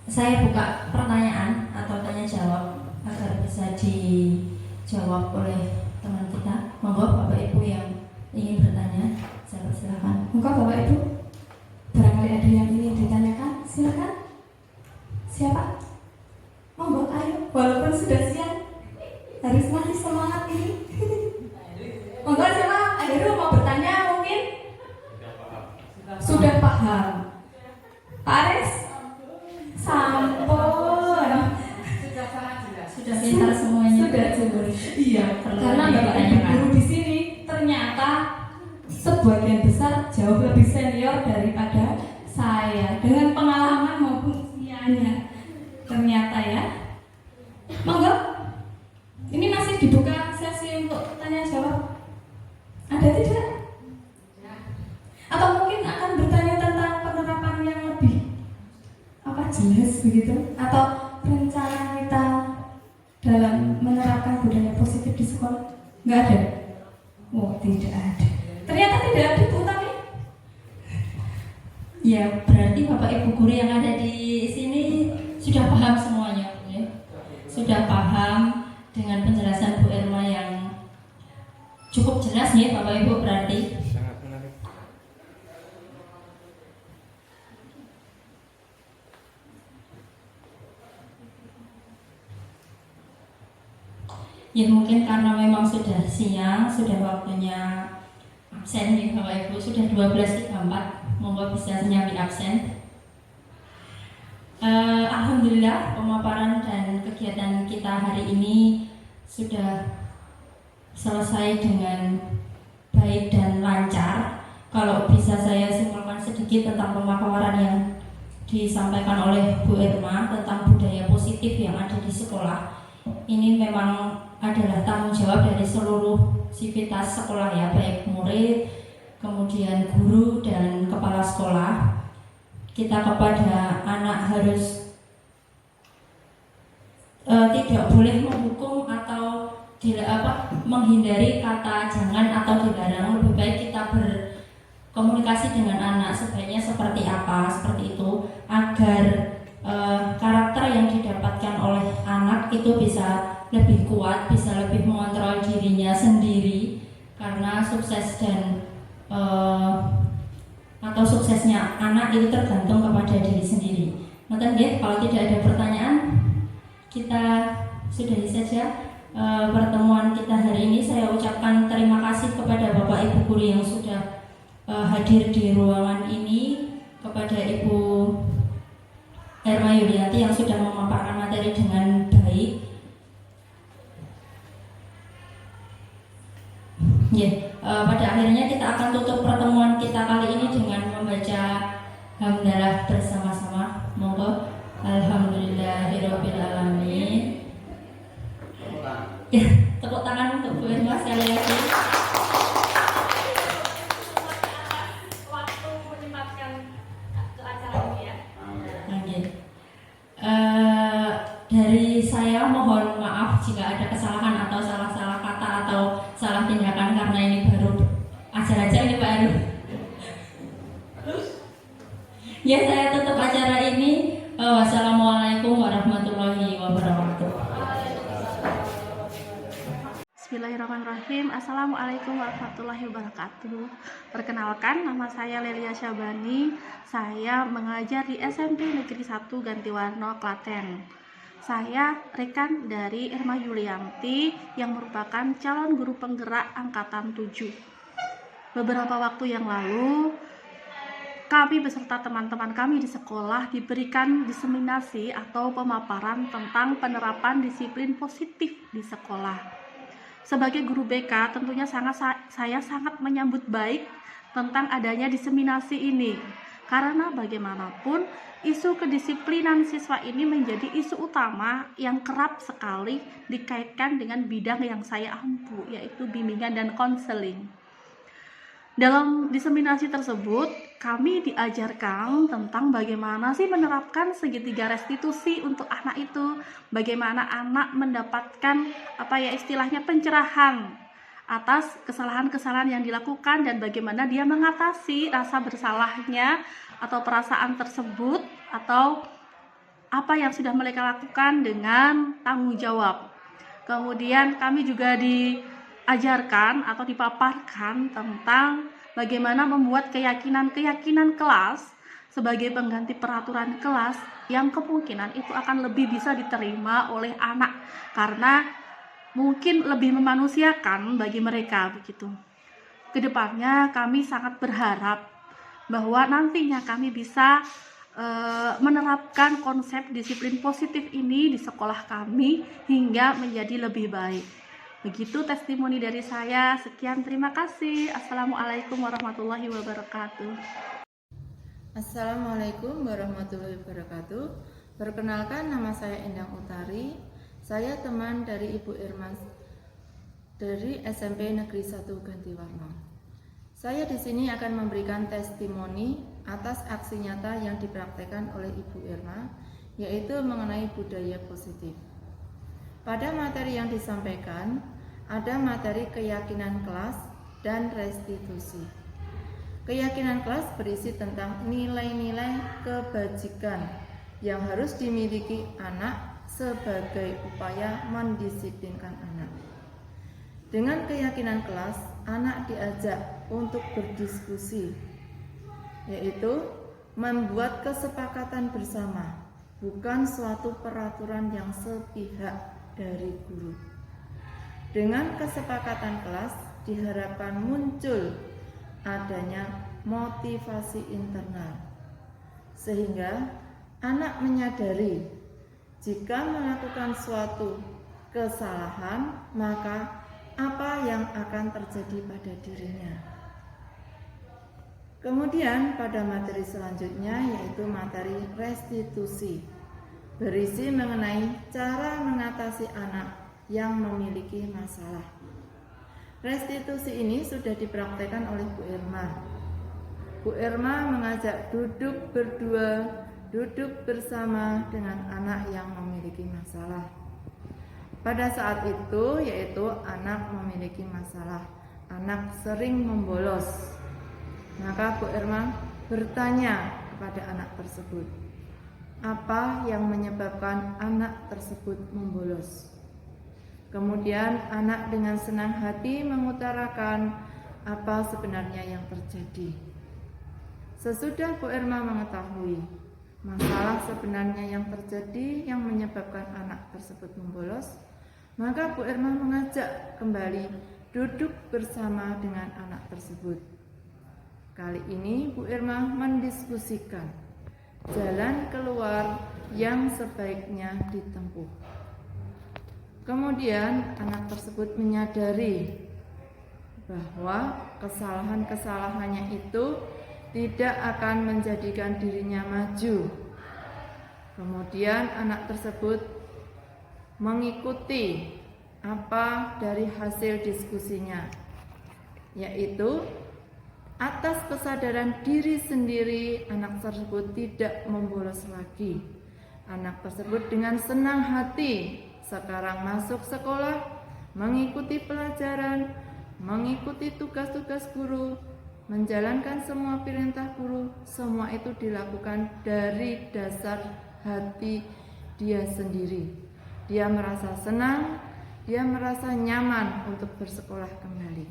saya buka pertanyaan atau tanya jawab agar bisa dijawab oleh teman kita. Monggo Bapak Ibu yang ingin bertanya, saya persilakan. Monggo Bapak Ibu, barangkali ada yang ingin ditanyakan, silakan. Siapa? Monggo, ayo. Walaupun sudah siang, harus masih semangat ini. Monggo siapa? Ada mau bertanya mungkin? Sudah paham. Pak Aris? Sampun. Sudah pintar semuanya. Sudah jelas. Iya, karena Bapak Ibu guru di sini ternyata sebagian besar jauh lebih senior daripada saya dengan pengalaman maupun usianya. Ternyata ya. Monggo. Ini masih dibuka sesi untuk tanya jawab. Ada tidak? Atau mungkin akan bertanya tentang penerapan yang lebih jelas begitu? Atau rencana kita dalam menerapkan budaya positif di sekolah? Nggak ada? Oh, tidak ada. Ternyata tidak ada, Bu Tami. Ya, berarti Bapak Ibu guru yang ada di sini sudah paham semuanya, ya. Sudah paham dengan penjelasan Bu Irma yang cukup jelas nih, Bapak Ibu, berarti. Sangat menarik. Ya mungkin karena memang sudah siang, sudah waktunya absen nih Bapak Ibu, sudah 12.34, monggo bisa nyambi absen. Alhamdulillah pemaparan dan kegiatan kita hari ini sudah selesai dengan baik dan lancar. Kalau bisa saya simpulkan sedikit tentang pemaparan yang disampaikan oleh Bu Irma tentang budaya positif yang ada di sekolah. Ini memang adalah tanggung jawab dari seluruh sivitas sekolah ya, baik murid, kemudian guru dan kepala sekolah. Kita kepada anak harus tidak boleh menghukum atau menghindari kata jangan atau dilarang. Lebih baik kita berkomunikasi dengan anak sebaiknya seperti apa, seperti itu, agar karakter yang didapatkan oleh anak itu bisa lebih kuat, bisa lebih mengontrol dirinya sendiri, karena sukses dan atau suksesnya anak itu tergantung kepada diri sendiri. Maka kalau tidak ada pertanyaan, kita sudahi saja pertemuan kita hari ini. Saya ucapkan terima kasih kepada Bapak Ibu guru yang sudah hadir di ruangan ini, kepada Ibu Irma Yulianti yang sudah memaparkan materi dengan baik. Pada akhirnya kita akan tutup pertemuan kita kali ini dengan membaca hamdalah bersama-sama. Monggo. Alhamdulillahirabbil alamin. Ya, tepuk tangan untuk Bu Irma sekali lagi. Waktu menyempatkan ke acara ini ya. Dari saya mohon maaf jika ada kesalahan atau salah-salah kata atau salah tindakan, karena ini baru acara aja ini Pak Heru. Ya, saya tutup acara ini. Wassalamualaikum warahmatullahi wabarakatuh. Bismillahirrahmanirrahim. Assalamualaikum warahmatullahi wabarakatuh. Perkenalkan, nama saya Lelia Syabani. Saya mengajar di SMP Negeri 1 Gantiwarno, Klaten. Saya rekan dari Irma Yulianti yang merupakan calon guru penggerak angkatan 7. Beberapa waktu yang lalu, kami beserta teman-teman kami di sekolah diberikan diseminasi atau pemaparan tentang penerapan disiplin positif di sekolah. Sebagai guru BK, tentunya saya sangat menyambut baik tentang adanya diseminasi ini. Karena bagaimanapun, isu kedisiplinan siswa ini menjadi isu utama yang kerap sekali dikaitkan dengan bidang yang saya ampu, yaitu bimbingan dan konseling. Dalam diseminasi tersebut, kami diajarkan tentang bagaimana sih menerapkan segitiga restitusi untuk anak itu, bagaimana anak mendapatkan istilahnya pencerahan atas kesalahan-kesalahan yang dilakukan dan bagaimana dia mengatasi rasa bersalahnya atau perasaan tersebut atau apa yang sudah mereka lakukan dengan tanggung jawab. Kemudian kami juga diajarkan atau dipaparkan tentang bagaimana membuat keyakinan-keyakinan kelas sebagai pengganti peraturan kelas yang kemungkinan itu akan lebih bisa diterima oleh anak karena mungkin lebih memanusiakan bagi mereka begitu. Kedepannya kami sangat berharap bahwa nantinya kami bisa menerapkan konsep disiplin positif ini di sekolah kami hingga menjadi lebih baik. Begitu testimoni dari saya. Sekian, terima kasih. Assalamualaikum warahmatullahi wabarakatuh. Assalamualaikum warahmatullahi wabarakatuh. Perkenalkan, nama saya Endang Utari. Saya teman dari Ibu Irma dari SMP Negeri 1 Gantiwarna. Saya di sini akan memberikan testimoni atas aksi nyata yang dipraktekkan oleh Ibu Irma, yaitu mengenai budaya positif. Pada materi yang disampaikan, ada materi keyakinan kelas dan restitusi. Keyakinan kelas berisi tentang nilai-nilai kebajikan yang harus dimiliki anak sebagai upaya mendisiplinkan anak. Dengan keyakinan kelas, anak diajak untuk berdiskusi, yaitu membuat kesepakatan bersama, bukan suatu peraturan yang sepihak dari guru. Dengan kesepakatan kelas diharapkan muncul adanya motivasi internal, sehingga anak menyadari jika melakukan suatu kesalahan, maka apa yang akan terjadi pada dirinya. Kemudian pada materi selanjutnya yaitu materi restitusi, berisi mengenai cara mengatasi anak yang memiliki masalah. Restitusi ini sudah dipraktekkan oleh Bu Irma. Bu Irma mengajak duduk berdua, duduk bersama dengan anak yang memiliki masalah. Pada saat itu, yaitu anak memiliki masalah, anak sering membolos. Maka Bu Irma bertanya kepada anak tersebut, apa yang menyebabkan anak tersebut membolos? Kemudian anak dengan senang hati mengutarakan apa sebenarnya yang terjadi. Sesudah Bu Irma mengetahui masalah sebenarnya yang terjadi yang menyebabkan anak tersebut membolos, maka Bu Irma mengajak kembali duduk bersama dengan anak tersebut. Kali ini Bu Irma mendiskusikan jalan keluar yang sebaiknya ditempuh. Kemudian anak tersebut menyadari bahwa kesalahan-kesalahannya itu tidak akan menjadikan dirinya maju. Kemudian anak tersebut mengikuti apa dari hasil diskusinya, yaitu atas kesadaran diri sendiri anak tersebut tidak membolos lagi. Anak tersebut dengan senang hati sekarang masuk sekolah, mengikuti pelajaran, mengikuti tugas-tugas guru, menjalankan semua perintah guru. Semua itu dilakukan dari dasar hati dia sendiri. Dia merasa senang, dia merasa nyaman untuk bersekolah kembali.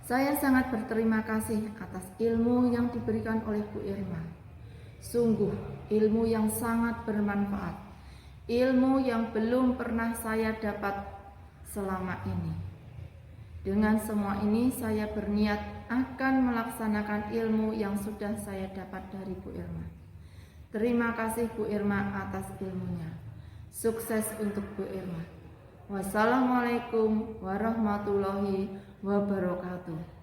Saya sangat berterima kasih atas ilmu yang diberikan oleh Bu Irma. Sungguh ilmu yang sangat bermanfaat. ilmu yang belum pernah saya dapat selama ini. Dengan semua ini saya berniat akan melaksanakan ilmu yang sudah saya dapat dari Bu Irma. Terima kasih Bu Irma atas ilmunya. Sukses untuk Bu Irma. Wassalamualaikum warahmatullahi wabarakatuh.